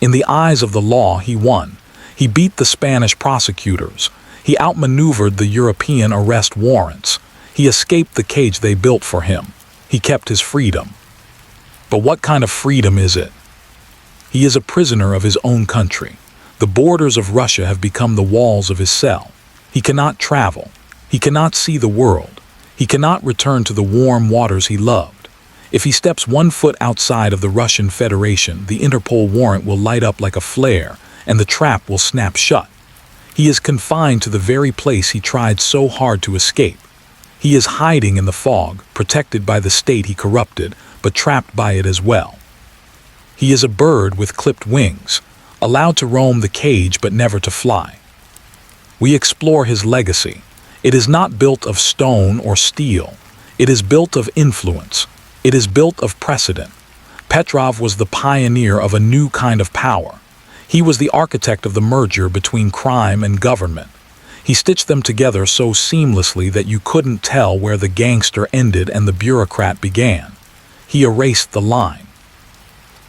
B: In the eyes of the law, he won. He beat the Spanish prosecutors. He outmaneuvered the European arrest warrants. He escaped the cage they built for him. He kept his freedom. But what kind of freedom is it? He is a prisoner of his own country. The borders of Russia have become the walls of his cell. He cannot travel. He cannot see the world. He cannot return to the warm waters he loved. If he steps 1 foot outside of the Russian Federation, the Interpol warrant will light up like a flare, and the trap will snap shut. He is confined to the very place he tried so hard to escape. He is hiding in the fog, protected by the state he corrupted, but trapped by it as well. He is a bird with clipped wings, allowed to roam the cage but never to fly. We explore his legacy. It is not built of stone or steel. It is built of influence. It is built of precedent. Petrov was the pioneer of a new kind of power. He was the architect of the merger between crime and government. He stitched them together so seamlessly that you couldn't tell where the gangster ended and the bureaucrat began. He erased the line.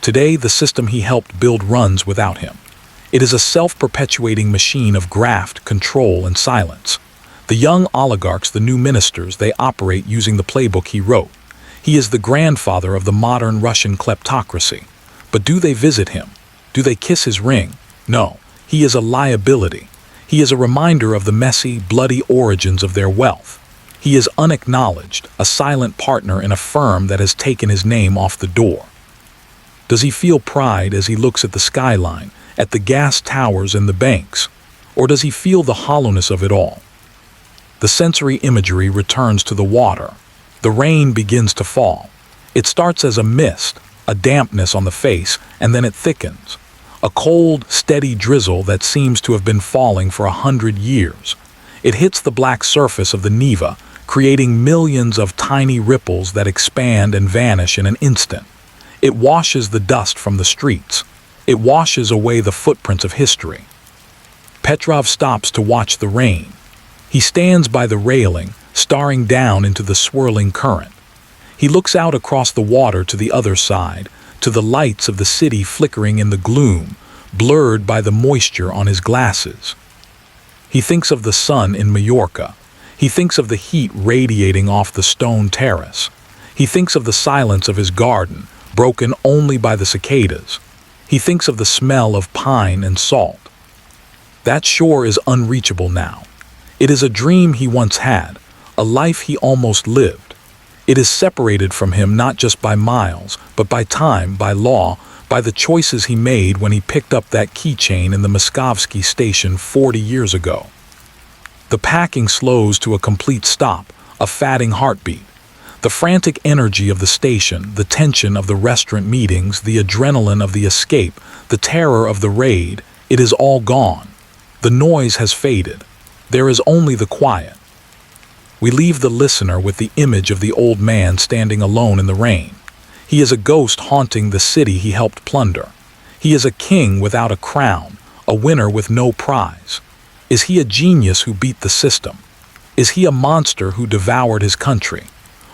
B: Today, the system he helped build runs without him. It is a self-perpetuating machine of graft, control, and silence. The young oligarchs, the new ministers, they operate using the playbook he wrote. He is the grandfather of the modern Russian kleptocracy. But do they visit him? Do they kiss his ring? No, he is a liability. He is a reminder of the messy, bloody origins of their wealth. He is unacknowledged, a silent partner in a firm that has taken his name off the door. Does he feel pride as he looks at the skyline, at the gas towers and the banks? Or does he feel the hollowness of it all? The sensory imagery returns to the water. The rain begins to fall. It starts as a mist, a dampness on the face, and then it thickens. A cold, steady drizzle that seems to have been falling for 100 years. It hits the black surface of the Neva, creating millions of tiny ripples that expand and vanish in an instant. It washes the dust from the streets. It washes away the footprints of history. Petrov stops to watch the rain. He stands by the railing, staring down into the swirling current. He looks out across the water to the other side, to the lights of the city flickering in the gloom, blurred by the moisture on his glasses. He thinks of the sun in Majorca. He thinks of the heat radiating off the stone terrace. He thinks of the silence of his garden, broken only by the cicadas. He thinks of the smell of pine and salt. That shore is unreachable now. It is a dream he once had, a life he almost lived. It is separated from him not just by miles, but by time, by law, by the choices he made when he picked up that keychain in the Moskovsky station 40 years ago. The packing slows to a complete stop, a fatting heartbeat. The frantic energy of the station, the tension of the restaurant meetings, the adrenaline of the escape, the terror of the raid, it is all gone. The noise has faded. There is only the quiet. We leave the listener with the image of the old man standing alone in the rain. He is a ghost haunting the city he helped plunder. He is a king without a crown, a winner with no prize. Is he a genius who beat the system? Is he a monster who devoured his country?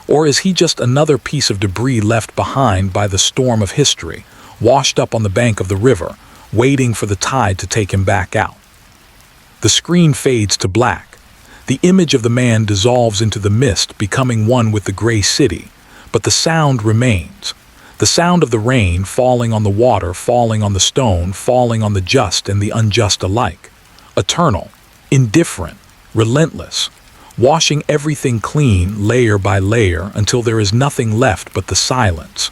B: Or is he just another piece of debris left behind by the storm of history, washed up on the bank of the river, waiting for the tide to take him back out? The screen fades to black. The image of the man dissolves into the mist, becoming one with the gray city. But the sound remains. The sound of the rain falling on the water, falling on the stone, falling on the just and the unjust alike. Eternal, indifferent, relentless, washing everything clean layer by layer until there is nothing left but the silence,